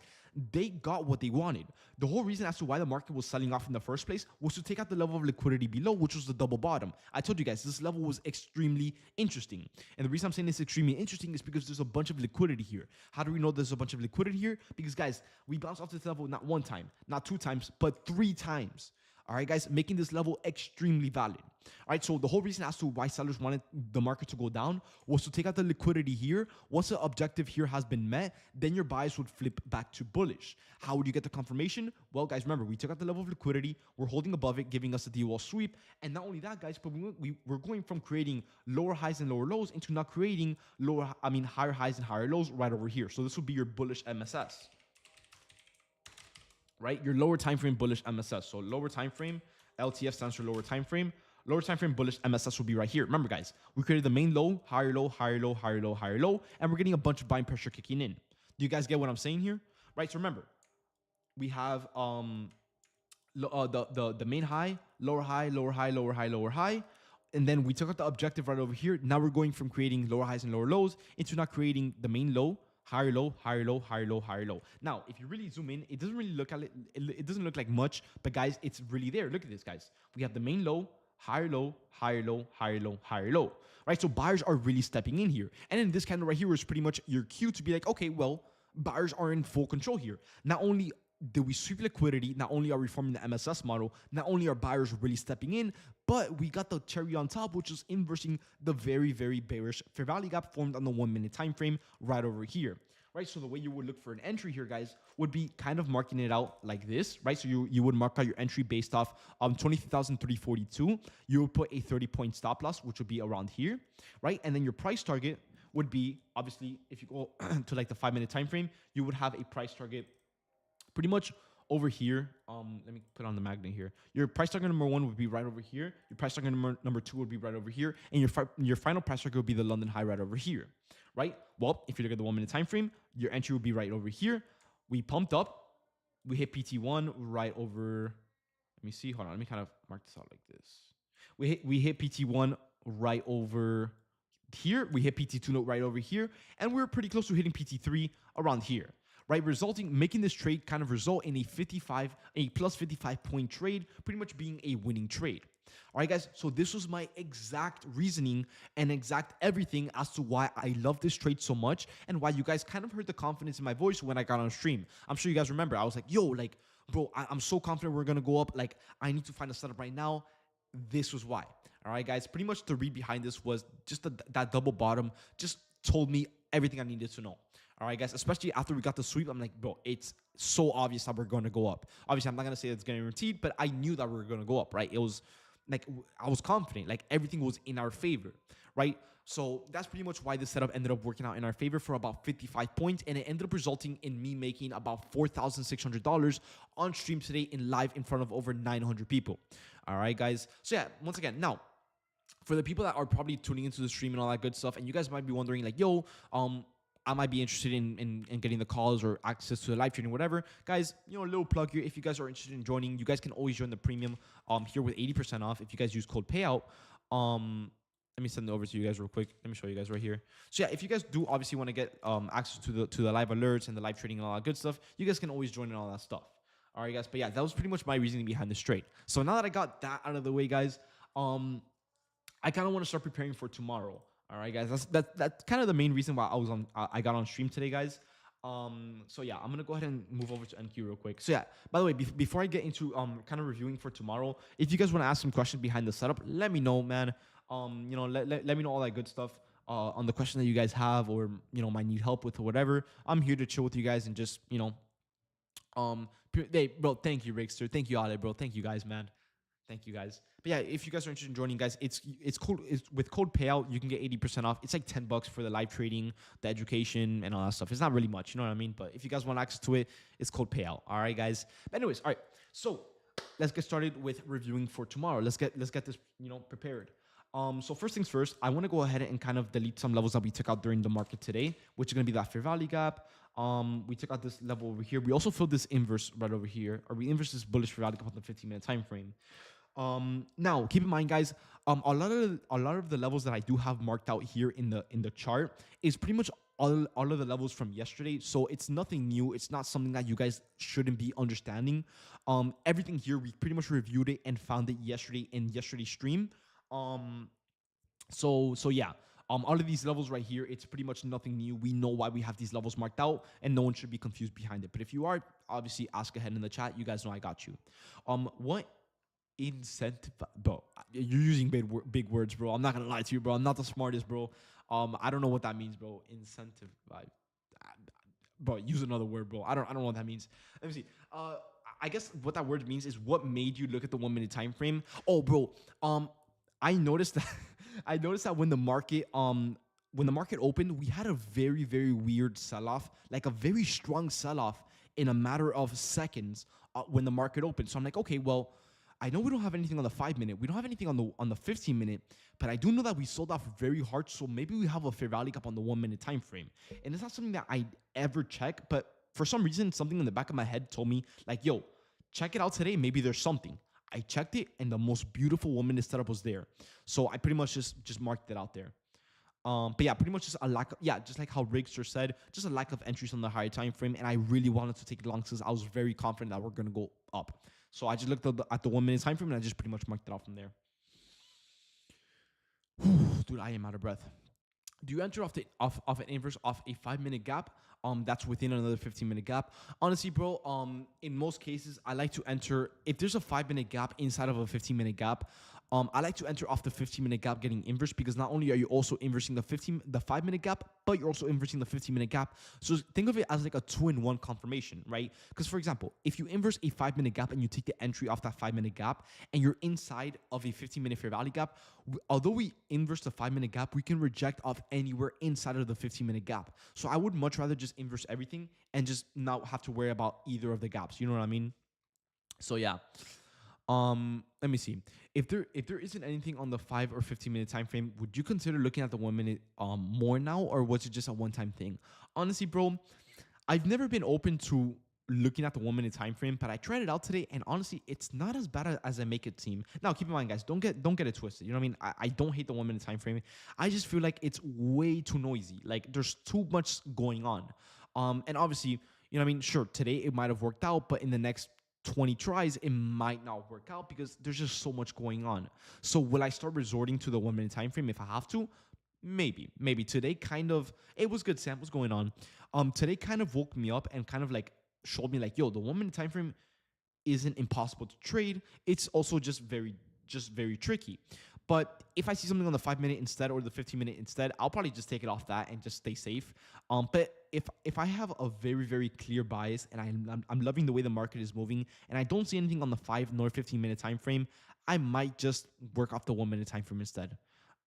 they got what they wanted. The whole reason as to why the market was selling off in the first place was to take out the level of liquidity below, which was the double bottom. I told you guys, this level was extremely interesting. And the reason I'm saying it's extremely interesting is because there's a bunch of liquidity here. How do we know there's a bunch of liquidity here? Because, guys, we bounced off this level not 1 time, not 2 times, but 3 times. All right, guys, making this level extremely valid. All right, so the whole reason as to why sellers wanted the market to go down was to take out the liquidity here. Once the objective here has been met, then your bias would flip back to bullish. How would you get the confirmation? Well, guys, remember, we took out the level of liquidity. We're holding above it, giving us a DOL sweep. And not only that, guys, but we're going from creating lower highs and lower lows into now creating higher highs and higher lows right over here. So this would be your bullish MSS. Right, your lower time frame bullish MSS. So lower time frame, LTF stands for lower time frame. Lower time frame bullish MSS will be right here. Remember, guys, we created the main low, higher low, higher low, higher low, higher low, and we're getting a bunch of buying pressure kicking in. Do you guys get what I'm saying here? Right. So remember, we have the main high, lower high, lower high, lower high, lower high. And then we took out the objective right over here. Now we're going from creating lower highs and lower lows into not creating the main low, higher low, higher low, higher low, higher low. Now, if you really zoom in, it doesn't really look at it. It doesn't look like much, but guys, it's really there. Look at this, guys. We have the main low, higher low, higher low, higher low, higher low. Right? So buyers are really stepping in here. And then this candle right here is pretty much your cue to be like, okay, well, buyers are in full control here. Not only do we sweep liquidity, not only are we forming the MSS model, not only are buyers really stepping in, but we got the cherry on top, which is inversing the very, very bearish fair value gap formed on the 1 minute time frame right over here. Right, so the way you would look for an entry here, guys, would be kind of marking it out like this, right? So you would mark out your entry based off 23,342. You would put a 30-point stop loss, which would be around here, right? And then your price target would be, obviously, if you go to like the 5 minute time frame, you would have a price target pretty much over here. Let me put on the magnet here. Your price target number 1 would be right over here. Your price target number 2 would be right over here, and your final price target would be the London high right over here, right? Well, if you look at the 1 minute time frame, your entry would be right over here. We pumped up. We hit PT1 right over. Let me see. Hold on. Let me kind of mark this out like this. We hit PT1 right over here. We hit PT2 note right over here, and we're pretty close to hitting PT3 around here, right? Making this trade kind of result in a plus 55 point trade, pretty much being a winning trade. All right, guys. So this was my exact reasoning and exact everything as to why I love this trade so much and why you guys kind of heard the confidence in my voice when I got on stream. I'm sure you guys remember. I was like, yo, like, bro, I'm so confident we're going to go up. Like, I need to find a setup right now. This was why. All right, guys. Pretty much the read behind this was just that double bottom just told me everything I needed to know. All right, guys. Especially after we got the sweep, I'm like, bro, it's so obvious that we're going to go up. Obviously, I'm not going to say it's going to guaranteed, but I knew that we were going to go up, right? It was like, I was confident. Like, everything was in our favor, right? So that's pretty much why this setup ended up working out in our favor for about 55 points. And it ended up resulting in me making about $4,600 on stream today in live in front of over 900 people. All right, guys. So yeah, once again, now, for the people that are probably tuning into the stream and all that good stuff, and you guys might be wondering like, yo, I might be interested in getting the calls or access to the live trading, whatever. Guys, a little plug here. If you guys are interested in joining, you guys can always join the premium here with 80% off if you guys use code PAYOUT. Let me send it over to you guys real quick. Let me show you guys right here. So yeah, if you guys do obviously want to get access to the live alerts and the live trading and all that good stuff, you guys can always join in all that stuff. All right, guys. But yeah, that was pretty much my reasoning behind this trade. So now that I got that out of the way, guys, I kind of want to start preparing for tomorrow. All right, guys. That's kind of the main reason why I got on stream today, guys. So yeah, I'm gonna go ahead and move over to NQ real quick. So yeah, by the way, before I get into kind of reviewing for tomorrow, if you guys want to ask some questions behind the setup, let me know, man. Let me know all that good stuff on the question that you guys have, or might need help with or whatever. I'm here to chill with you guys and just hey, bro. Thank you, Rickster. Thank you, Ale, bro. Thank you, guys, man. Thank you, guys. But yeah, if you guys are interested in joining, guys, it's with code PAYOUT, you can get 80% off. It's like $10 for the live trading, the education, and all that stuff. It's not really much, you know what I mean? But if you guys want access to it, it's code PAYOUT. All right, guys. But anyways, all right. So let's get started with reviewing for tomorrow. Let's get this prepared. So first things first, I want to go ahead and kind of delete some levels that we took out during the market today, which is going to be that fair value gap. We took out this level over here. We also filled this inverse right over here, or we inverse this bullish fair value gap on the 15-minute time frame. Now keep in mind, guys, a lot of the levels that I do have marked out here in the chart is pretty much all of the levels from yesterday. So it's nothing new. It's not something that you guys shouldn't be understanding. Everything here, we pretty much reviewed it and found it yesterday in yesterday's stream. So yeah. All of these levels right here, it's pretty much nothing new. We know why we have these levels marked out, and no one should be confused behind it. But if you are, obviously ask ahead in the chat. You guys know I got you. What incentive, bro? You're using big words, bro. I'm not gonna lie to you, bro. I'm not the smartest, bro. I don't know what that means, bro. Incentive, bro. Use another word, bro. I don't know what that means. Let me see. I guess what that word means is what made you look at the 1 minute time frame. Oh, bro. I noticed that when the market opened, we had a very, very weird sell-off, like a very strong sell-off in a matter of seconds when the market opened. So I'm like, okay, well, I know we don't have anything on the 5 minute, we don't have anything on the 15 minute, but I do know that we sold off very hard. So maybe we have a fair value gap on the 1 minute time frame, and it's not something that I ever check, but for some reason, something in the back of my head told me like, yo, check it out today. Maybe there's something. I checked it, and the most beautiful 1 minute setup was there. So I pretty much just marked it out there. But yeah, pretty much just a lack of, just like how Rigster said, just a lack of entries on the higher time frame. And I really wanted to take it long because I was very confident that we're going to go up. So I just looked at the 1 minute time frame, and I just pretty much marked it out from there. Dude, I am out of breath. Do you enter off an inverse off a 5 minute gap? That's within another 15-minute gap. Honestly, bro, in most cases, I like to enter, if there's a 5 minute gap inside of a 15-minute gap, I like to enter off the 15-minute gap getting inverse, because not only are you also inversing the 5 minute gap, but you're also inversing the 15-minute gap. So think of it as like a 2-in-1 confirmation, right? Because for example, if you inverse a 5 minute gap and you take the entry off that 5 minute gap and you're inside of a 15-minute fair value gap, although we inverse the 5 minute gap, we can reject off anywhere inside of the 15-minute gap. So I would much rather just inverse everything and just not have to worry about either of the gaps. You know what I mean? So yeah. Let me see. If there isn't anything on the 5 or 15-minute time frame, would you consider looking at the 1 minute more now, or was it just a one-time thing? Honestly, bro, I've never been open to looking at the 1 minute time frame, but I tried it out today, and honestly, it's not as bad as I make it seem. Now, keep in mind, guys, don't get it twisted. You know what I mean? I don't hate the 1 minute time frame. I just feel like it's way too noisy. Like there's too much going on. And obviously, you know what I mean? Sure, today it might have worked out, but in the next 20 tries, it might not work out because there's just so much going on. So will I start resorting to the 1 minute time frame if I have to? Maybe today kind of it was good. Sam, what's going on? Today kind of woke me up and kind of like showed me like, yo, the 1 minute time frame isn't impossible to trade. It's also just very tricky. But if I see something on the 5 minute instead or the 15 minute instead, I'll probably just take it off that and just stay safe. But if I have a very clear bias and I'm loving the way the market is moving and I don't see anything on the 5 nor 15 minute time frame, I might just work off the 1 minute time frame instead.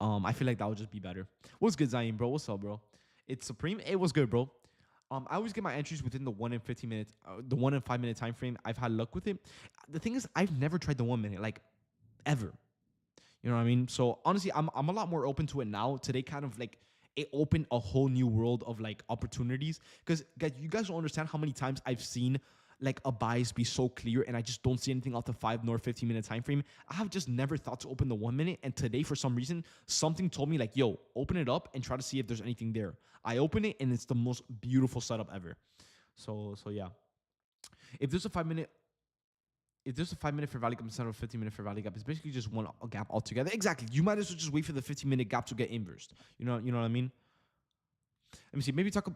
I feel like that would just be better. What's good, Zayn, bro? What's up, bro? It's Supreme. It was good, bro. I always get my entries within the 1 and 15 minutes, the 1 and 5 minute time frame. I've had luck with it. The thing is, I've never tried the 1 minute, like ever. You know what I mean? So honestly, I'm a lot more open to it now. Today kind of like it opened a whole new world of like opportunities. Because guys, you guys don't understand how many times I've seen like a bias be so clear and I just don't see anything off the 5 nor 15 minute time frame. I have just never thought to open the 1 minute. And today, for some reason, something told me like, yo, open it up and try to see if there's anything there. I open it and it's the most beautiful setup ever. So yeah. If there's a 5 minute if there's a 5 minute fair value gap instead of a 15 minute fair value gap, it's basically just one gap altogether. Exactly. You might as well just wait for the 15 minute gap to get inversed. You know what I mean? Let me see. Maybe talk to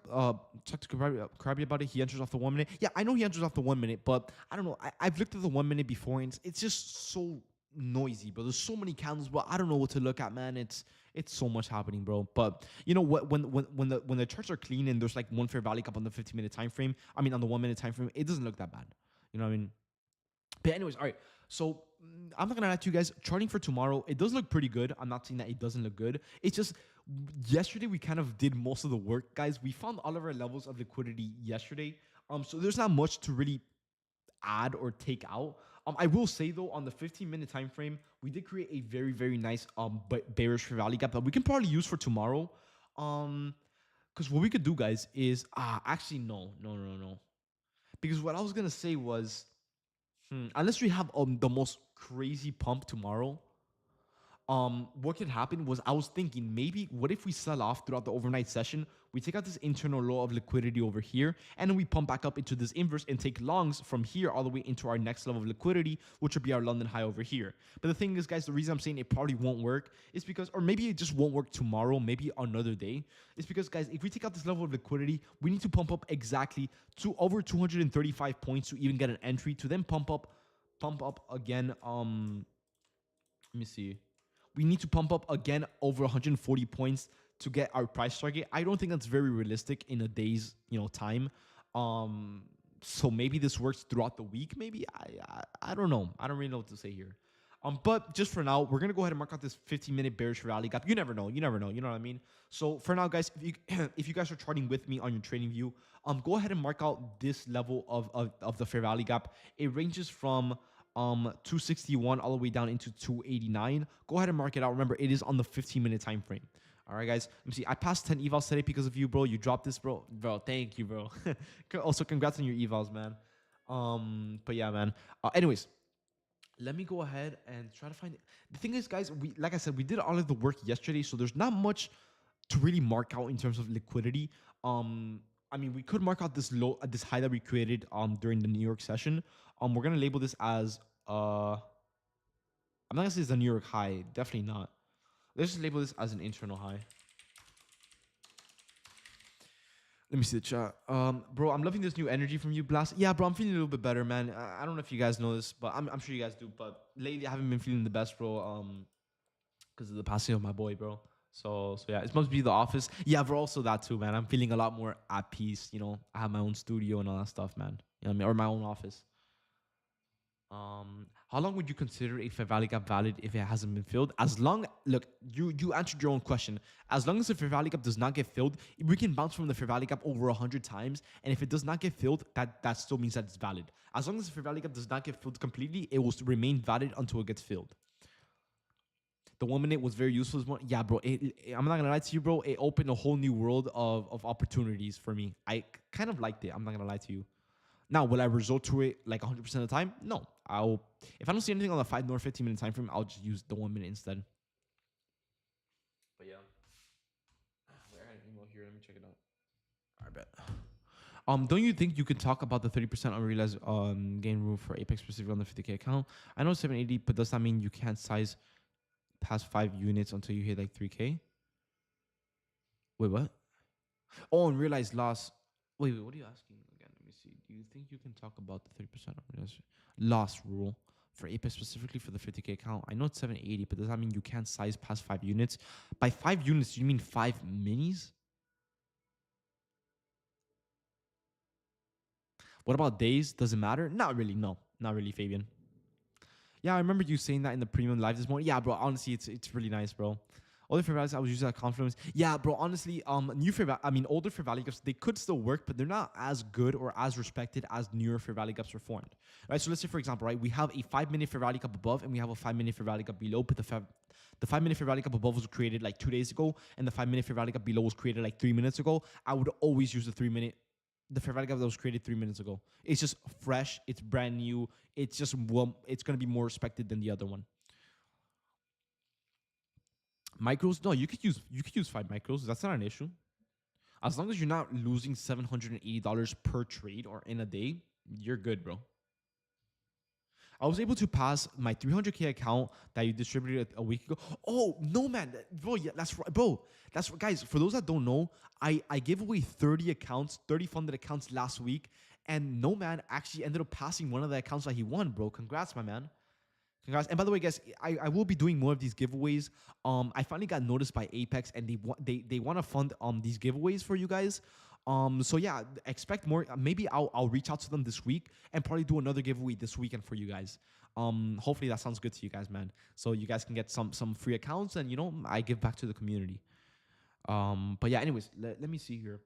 Karabi about it. He enters off the 1 minute. Yeah, I know he enters off the 1 minute, but I don't know. I've looked at the 1 minute before, and it's just so noisy, bro. There's so many candles, but I don't know what to look at, man. It's so much happening, bro. But you know what? When the charts are clean and there's like one fair value gap on the 15 minute time frame, I mean on the 1 minute time frame, it doesn't look that bad. You know what I mean? But anyways, all right. So I'm not gonna lie to you guys. Charting for tomorrow, it does look pretty good. I'm not saying that it doesn't look good. It's just yesterday we kind of did most of the work, guys. We found all of our levels of liquidity yesterday. So there's not much to really add or take out. I will say though, on the 15 minute time frame, we did create a very nice bearish fair value gap that we can probably use for tomorrow. Because what we could do, guys, is actually no. Because what I was gonna say was unless we have the most crazy pump tomorrow, what could happen was I was thinking maybe what if we sell off throughout the overnight session, we take out this internal low of liquidity over here, and then we pump back up into this inverse and take longs from here all the way into our next level of liquidity, which would be our London high over here. But the thing is, guys, the reason I'm saying it probably won't work is because, or maybe it just won't work tomorrow, maybe another day, is because, guys, if we take out this level of liquidity, we need to pump up exactly to over 235 points to even get an entry, to then pump up again. Let me see. We need to pump up again over 140 points to get our price target. I don't think that's very realistic in a day's time. So maybe this works throughout the week. Maybe I don't know. I don't really know what to say here. But just for now, we're gonna go ahead and mark out this 15-minute bearish rally gap. You never know. You know what I mean? So for now, guys, if you guys are charting with me on your trading view, go ahead and mark out this level of the fair value gap. It ranges from 261 all the way down into 289. Go ahead and mark it out. Remember, it is on the 15-minute time frame. All right, guys. Let me see. I passed 10 evals today because of you, bro. You dropped this, bro. Thank you, bro. Also, congrats on your evals, man. But yeah, man. Anyways, let me go ahead and try to find it. The thing is, guys, like I said, we did all of the work yesterday, so there's not much to really mark out in terms of liquidity. I mean, we could mark out this low, this high that we created during the New York session. We're gonna label this as I'm not gonna say it's a New York high, definitely not. Let's just label this as an internal high. Let me see the chat. Bro, I'm loving this new energy from you, Blast. Yeah, bro, I'm feeling a little bit better, man. I don't know if you guys know this, but I'm sure you guys do. But lately, I haven't been feeling the best, bro. Because of the passing of my boy, bro. So yeah, it must be the office. Yeah, bro, also that too, man. I'm feeling a lot more at peace. You know, I have my own studio and all that stuff, man. You know what I mean? Or my own office. How long would you consider a fair value gap valid if it hasn't been filled? Look, you answered your own question. As long as the fair value gap does not get filled, we can bounce from the fair value gap over 100 times. And if it does not get filled, that still means that it's valid. As long as the fair value gap does not get filled completely, it will remain valid until it gets filled. The 1 minute was very useful this morning. Yeah, bro. I'm not gonna lie to you, bro. It opened a whole new world of opportunities for me. I kind of liked it. I'm not gonna lie to you. Now, will I resort to it like 100% of the time? No. I'll if I don't see anything on the 5 nor 15-minute time frame, I'll just use the 1 minute instead. But yeah, wait, I had an email here. Let me check it out. I bet. Don't you think you could talk about the 30% unrealized gain rule for Apex specifically on the 50K account? I know 780, but does that mean you can't size past 5 units until you hit like 3K? Wait, what? Oh, unrealized loss. Wait, what are you asking again? Let me see. Do you think you can talk about the 30% unrealized loss rule for Apex specifically for the 50K account? I know it's 780, but does that mean you can't size past 5 units? By 5 units, do you mean 5 minis? What about days? Does it matter? Not really. No, not really, Fabian. Yeah, I remember you saying that in the premium live this morning. Yeah, bro. Honestly, it's really nice, bro. Older fair values, I was using that confluence. Yeah, bro. Honestly, older fair value gaps, they could still work, but they're not as good or as respected as newer fair value gaps were formed. Right. So let's say, for example, right, we have a 5 minute fair value gap above, and we have a 5 minute fair value gap below. But the 5 minute fair value gap above was created like 2 days ago, and the 5 minute fair value gap below was created like 3 minutes ago. I would always use the fair value gap that was created 3 minutes ago. It's just fresh. It's brand new. It's just it's gonna be more respected than the other one. Micros, no, you could use 5 micros. That's not an issue. As long as you're not losing $780 per trade or in a day, you're good, bro. I was able to pass my 300K account that you distributed a week ago. Oh no, man, bro, yeah, that's right, bro. That's guys. For those that don't know, I gave away 30 accounts, 30 funded accounts last week, and no man actually ended up passing one of the accounts that he won, bro. Congrats, my man. Congrats. And by the way, guys, I will be doing more of these giveaways. I finally got noticed by Apex, and they want to fund these giveaways for you guys. So yeah, expect more. Maybe I'll reach out to them this week and probably do another giveaway this weekend for you guys. Hopefully that sounds good to you guys, man. So you guys can get some free accounts, and I give back to the community. But yeah, anyways, let me see here.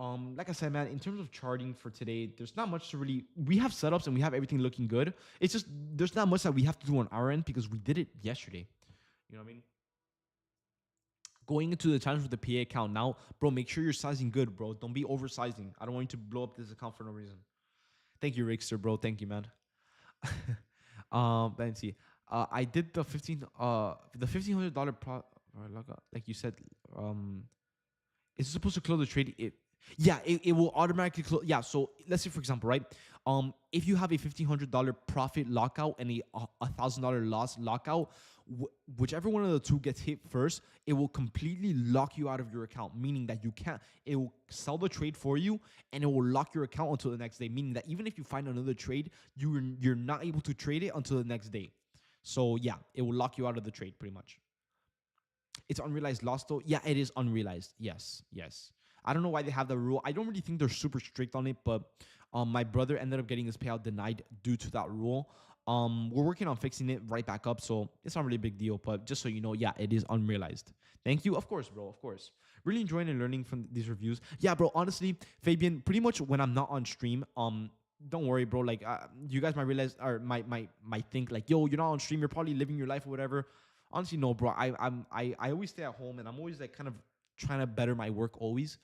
Like I said, man, in terms of charting for today, there's not much to really. We have setups and we have everything looking good. It's just there's not much that we have to do on our end because we did it yesterday. You know what I mean? Going into the challenge with the PA account now, bro, make sure you're sizing good, bro. Don't be oversizing. I don't want you to blow up this account for no reason. Thank you, Rickster, bro. Thank you, man. Let's see. I did the $1,500 like you said. Is it supposed to close the trade? It will automatically close. Yeah, so let's say for example, right? If you have a $1,500 profit lockout and a $1,000 loss lockout, whichever one of the two gets hit first, it will completely lock you out of your account. Meaning that you can't. It will sell the trade for you, and it will lock your account until the next day. Meaning that even if you find another trade, you're not able to trade it until the next day. So yeah, it will lock you out of the trade pretty much. It's unrealized loss though. Yeah, it is unrealized. Yes. I don't know why they have the rule. I don't really think they're super strict on it, but my brother ended up getting his payout denied due to that rule. We're working on fixing it right back up, so it's not really a big deal. But just so you know, yeah, it is unrealized. Thank you. Of course, bro. Of course. Really enjoying and learning from these reviews. Yeah, bro. Honestly, Fabian, pretty much when I'm not on stream, don't worry, bro. Like, you guys might realize or might think like, yo, you're not on stream. You're probably living your life or whatever. Honestly, no, bro. I always stay at home, and I'm always like kind of trying to better my work always.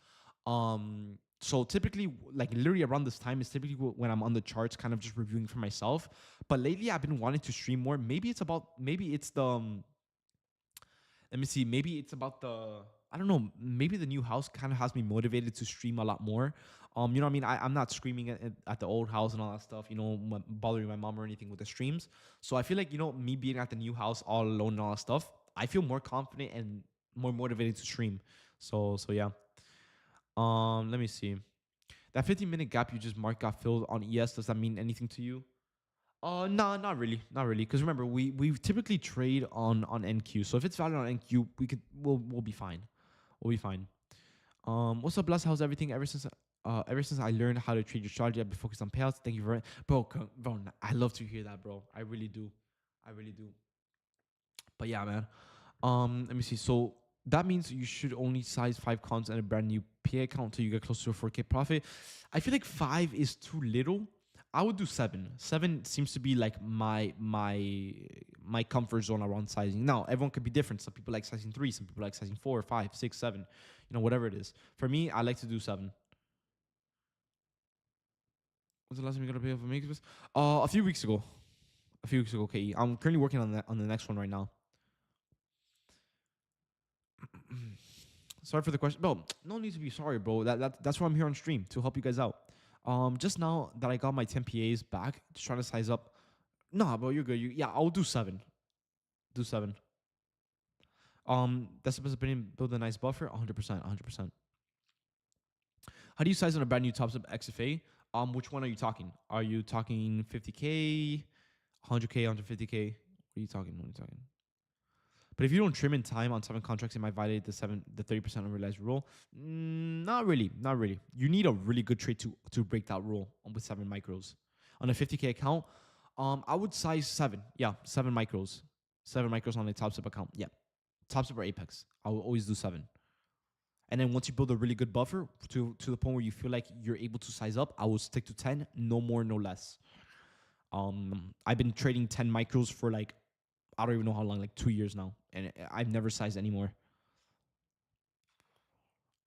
So typically, like literally around this time is typically when I'm on the charts, kind of just reviewing for myself. But lately, I've been wanting to stream more. Maybe it's the let me see. Maybe it's about the I don't know. Maybe the new house kind of has me motivated to stream a lot more. You know what I mean? I'm not screaming at the old house and all that stuff, bothering my mom or anything with the streams. So I feel like, me being at the new house all alone and all that stuff, I feel more confident and more motivated to stream. So yeah. Let me see. That 15-minute gap you just marked got filled on ES. Does that mean anything to you? No, not really, not really. Because remember, we typically trade on NQ. So if it's valid on NQ, we'll be fine. We'll be fine. What's up, Blast? How's everything? Ever since I learned how to trade your strategy, I've been focused on payouts. Thank you very much, bro. I love to hear that, bro. I really do. But yeah, man. Let me see. So that means you should only size 5 cons and a brand new PA account until you get close to a 4K profit. I feel like 5 is too little. I would do 7. 7 seems to be like my comfort zone around sizing. Now, everyone could be different. Some people like sizing 3, some people like sizing 4, 5, 6, 7, whatever it is. For me, I like to do 7. When's the last time you got to pay for makers? A few weeks ago. A few weeks ago, KE. I'm currently working on the next one right now. Sorry for the question. Bro, no need to be sorry, bro. That's why I'm here on stream, to help you guys out. Just now that I got my 10 PAs back, just trying to size up. Nah, bro, you're good. Yeah, I'll do 7. Do 7. That's the best opinion. Build a nice buffer. 100%. 100%. How do you size on a brand new top up XFA? Which one are you talking? Are you talking 50K, 100K, 150K? What are you talking? What are you talking? But if you don't trim in time on 7 contracts, it might violate the 30% unrealized rule. Not really, not really. You need a really good trade to break that rule with 7 micros. On a 50K account, I would size 7. Yeah, 7 micros. 7 micros on a top up account. Yeah, top up or Apex. I will always do 7. And then once you build a really good buffer to the point where you feel like you're able to size up, I will stick to 10, no more, no less. I've been trading 10 micros for like, I don't even know how long, like 2 years now. And I've never sized anymore.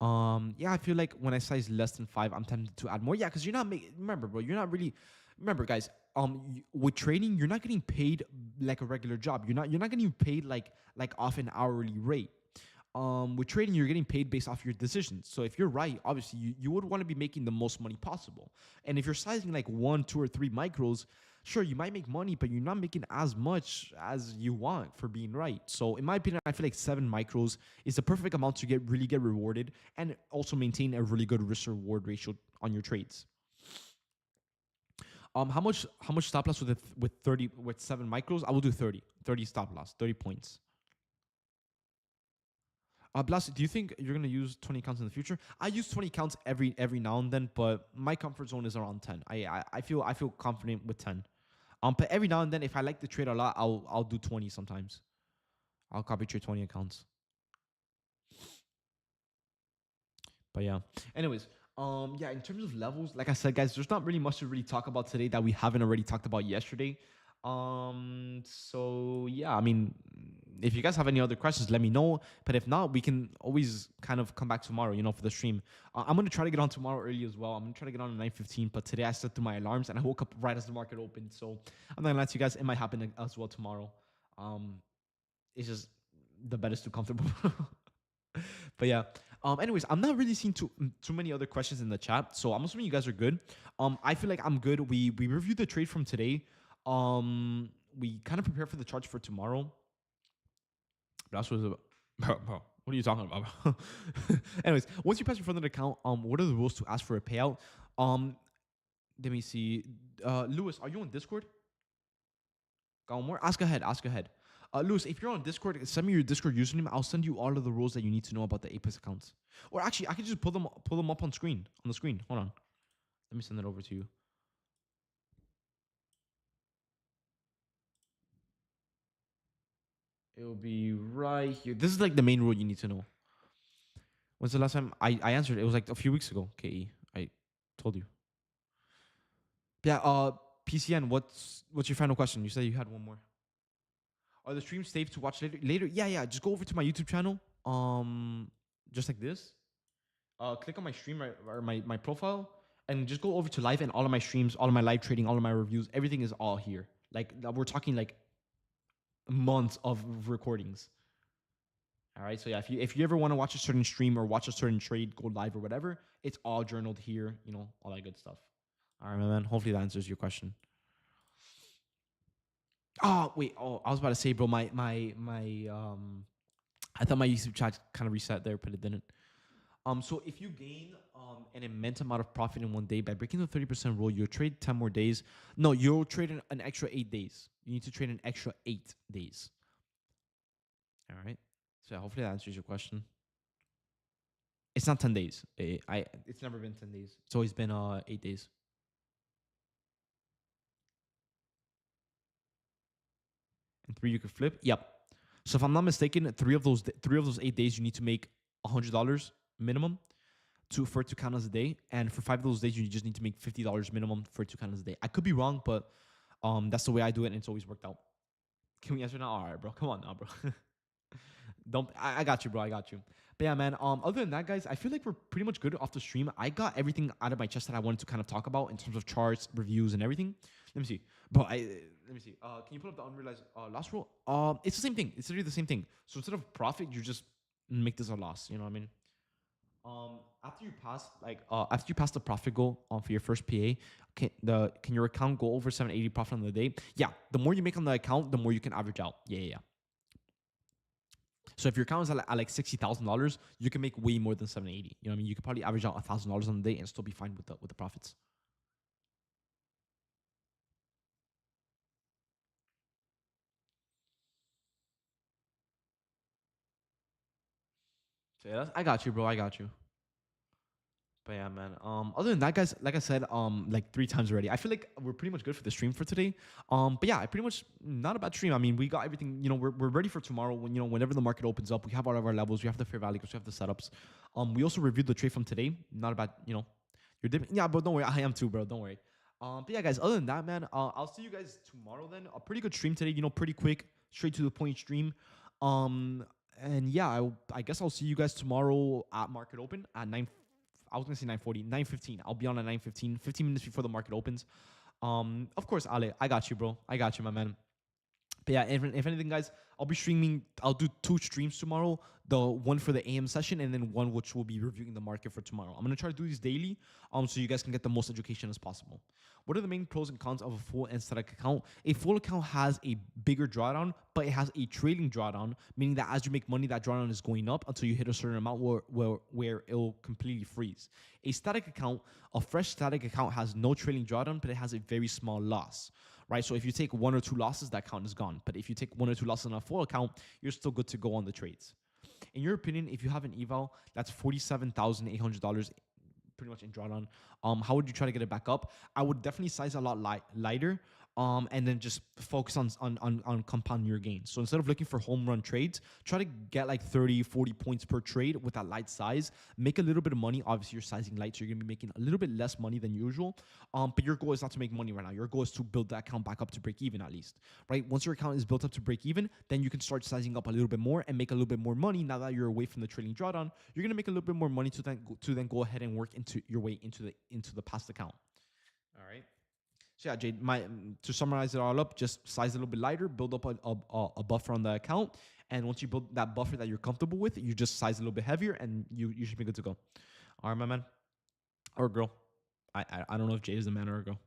Yeah, I feel like when I size less than 5, I'm tempted to add more. Yeah, because you're not remember, bro, you're not really, remember, guys, with trading, you're not getting paid like a regular job. You're not getting paid like off an hourly rate. With trading, you're getting paid based off your decisions. So if you're right, obviously you would want to be making the most money possible. And if you're sizing like 1, 2, or 3 micros, sure, you might make money, but you're not making as much as you want for being right. So in my opinion, I feel like 7 micros is the perfect amount to really get rewarded and also maintain a really good risk reward ratio on your trades. How much stop loss with 7 micros? I will do 30 stop loss, 30 points. Blast, do you think you're gonna use 20 counts in the future? I use 20 counts every now and then, but my comfort zone is around 10. I feel confident with 10. But every now and then, if I like the trade a lot, I'll do 20 sometimes. I'll copy trade 20 accounts. But yeah. Anyways, yeah, in terms of levels, like I said, guys, there's not really much to really talk about today that we haven't already talked about yesterday. So yeah, I mean, if you guys have any other questions, let me know. But if not, we can always kind of come back tomorrow, for the stream. I'm gonna try to get on tomorrow early as well. I'm gonna try to get on at 9:15. But today I set through my alarms and I woke up right as the market opened. So I'm not gonna lie to you guys, it might happen as well tomorrow. It's just the bed is too comfortable. But yeah. Anyways, I'm not really seeing too many other questions in the chat, so I'm assuming you guys are good. I feel like I'm good. We reviewed the trade from today. We kind of prepare for the charts for tomorrow. That's what it's about. Bro, what are you talking about? Anyways, once you pass your funded account, what are the rules to ask for a payout? Let me see. Lewis, are you on Discord? Got one more? Ask ahead. Lewis, if you're on Discord, send me your Discord username. I'll send you all of the rules that you need to know about the Apex accounts. Or actually, I can just pull them up on the screen. Hold on. Let me send it over to you. It'll be right here. This is like the main rule you need to know. When's the last time I answered? It was like a few weeks ago, KE. I told you. Yeah, PCN, what's your final question? You said you had one more. Are the streams safe to watch later? Yeah. Just go over to my YouTube channel. Just like this. Click on my stream or my profile and just go over to live, and all of my streams, all of my live trading, all of my reviews, everything is all here. Like we're talking like months of recordings. All right. So yeah, if you ever want to watch a certain stream or watch a certain trade go live or whatever, it's all journaled here, all that good stuff. All right, my man. Hopefully that answers your question. Oh, wait. Oh, I was about to say, bro, my I thought my YouTube chat kind of reset there, but it didn't. So if you gain an immense amount of profit in one day by breaking the 30% rule, you'll trade 10 more days. No, you'll trade an extra 8 days. You need to trade an extra 8 days. All right. So hopefully that answers your question. It's not 10 days. It's never been 10 days. It's always been 8 days. And 3 you could flip. Yep. So if I'm not mistaken, three of those 8 days you need to make $100 minimum. for it to count as a day, and for 5 of those days you just need to make $50 minimum for it to count as a day. I could be wrong, but that's the way I do it, and it's always worked out. Can we answer now? All right, bro. Come on now, bro. Don't. I got you, bro. I got you. But yeah, man. Other than that, guys, I feel like we're pretty much good off the stream. I got everything out of my chest that I wanted to kind of talk about in terms of charts, reviews, and everything. Let me see. But let me see. Can you pull up the unrealized loss rule? It's the same thing. It's literally the same thing. So instead of profit, you just make this a loss. You know what I mean? After you pass the profit goal for your first PA, can your account go over 780 profit on the day? Yeah, the more you make on the account, the more you can average out. Yeah. So if your account is at like $60,000, you can make way more than 780. You know what I mean? You could probably average out $1,000 on the day and still be fine with the profits. So yeah, I got you, bro. I got you. But yeah, man. Other than that, guys, like I said, like 3 times already. I feel like we're pretty much good for the stream for today. But yeah, I pretty much not a bad stream. I mean, we got everything. You know, we're ready for tomorrow. Whenever the market opens up, we have all of our levels. We have the fair value because we have the setups. We also reviewed the trade from today. Not about you're dipping. Yeah, but don't worry, I am too, bro. Don't worry. But yeah, guys. Other than that, man, I'll see you guys tomorrow. Then a pretty good stream today. Pretty quick, straight to the point stream. And yeah, I guess I'll see you guys tomorrow at market open at 9. I was gonna say 9:40, 9:15. I'll be on at 9:15, 15 minutes before the market opens. Of course, Ale, I got you, bro. I got you, my man. But yeah, if anything, guys, I'll be streaming. I'll do 2 streams tomorrow. The one for the AM session, and then one which will be reviewing the market for tomorrow. I'm gonna try to do these daily, so you guys can get the most education as possible. What are the main pros and cons of a full and static account? A full account has a bigger drawdown, but it has a trading drawdown, meaning that as you make money, that drawdown is going up until you hit a certain amount where it'll completely freeze. A fresh static account has no trading drawdown, but it has a very small loss. Right, so if you take 1 or 2 losses, that count is gone. But if you take 1 or 2 losses on a full account, you're still good to go on the trades. In your opinion, if you have an eval that's $47,800 pretty much in drawdown, how would you try to get it back up? I would definitely size a lot lighter, and then just focus on compounding your gains. So instead of looking for home run trades, try to get like 30, 40 points per trade with that light size. Make a little bit of money. Obviously, you're sizing light, so you're going to be making a little bit less money than usual. But your goal is not to make money right now. Your goal is to build that account back up to break even at least, right? Once your account is built up to break even, then you can start sizing up a little bit more and make a little bit more money. Now that you're away from the trading drawdown, you're going to make a little bit more money to then go ahead and work into your way into the past account. All right. So yeah, Jade, to summarize it all up, just size a little bit lighter, build up a buffer on the account, and once you build that buffer that you're comfortable with, you just size a little bit heavier, and you should be good to go. All right, my man or girl. I don't know if Jade is a man or a girl,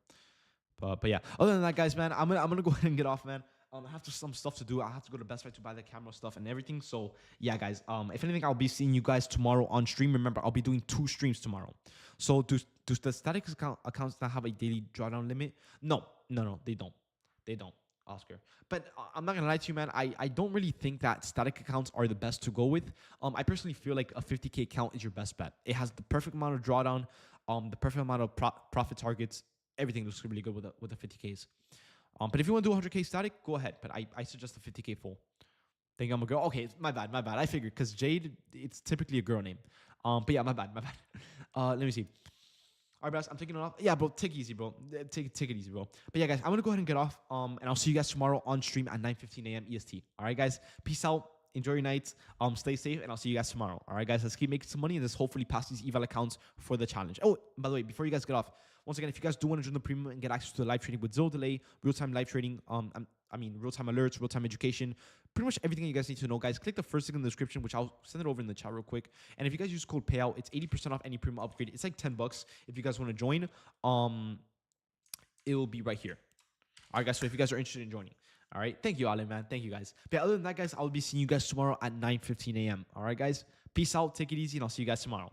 but yeah. Other than that, guys, man, I'm gonna go ahead and get off, man. I have some stuff to do. I have to go to Best Buy to buy the camera stuff and everything. So yeah, guys. If anything, I'll be seeing you guys tomorrow on stream. Remember, I'll be doing 2 streams tomorrow. So do the static accounts not have a daily drawdown limit? No, they don't. They don't, Oscar. But I'm not gonna lie to you, man. I don't really think that static accounts are the best to go with. I personally feel like a 50K account is your best bet. It has the perfect amount of drawdown, the perfect amount of profit targets. Everything looks really good with the 50Ks. But if you want to do 100K static, go ahead. But I suggest the 50K full. Think I'm a girl? Okay, my bad. I figured because Jade, it's typically a girl name. But yeah, my bad. Let me see. All right, guys, I'm taking it off. Yeah, bro, take it easy, bro. Take it easy, bro. But yeah, guys, I'm gonna go ahead and get off. And I'll see you guys tomorrow on stream at 9:15 a.m. EST. All right, guys, peace out. Enjoy your night. Stay safe, and I'll see you guys tomorrow. All right, guys, let's keep making some money and let's hopefully pass these eval accounts for the challenge. Oh, by the way, before you guys get off, once again, if you guys do want to join the premium and get access to the live trading with zero delay, real-time live trading, real-time alerts, real-time education, pretty much everything you guys need to know, guys, click the first link in the description, which I'll send it over in the chat real quick. And if you guys use code PAYOUT, it's 80% off any premium upgrade. It's like $10 if you guys want to join. It will be right here. All right, guys, so if you guys are interested in joining. All right, thank you, Ale, man. Thank you, guys. But other than that, guys, I'll be seeing you guys tomorrow at 9:15 a.m. All right, guys, peace out, take it easy, and I'll see you guys tomorrow.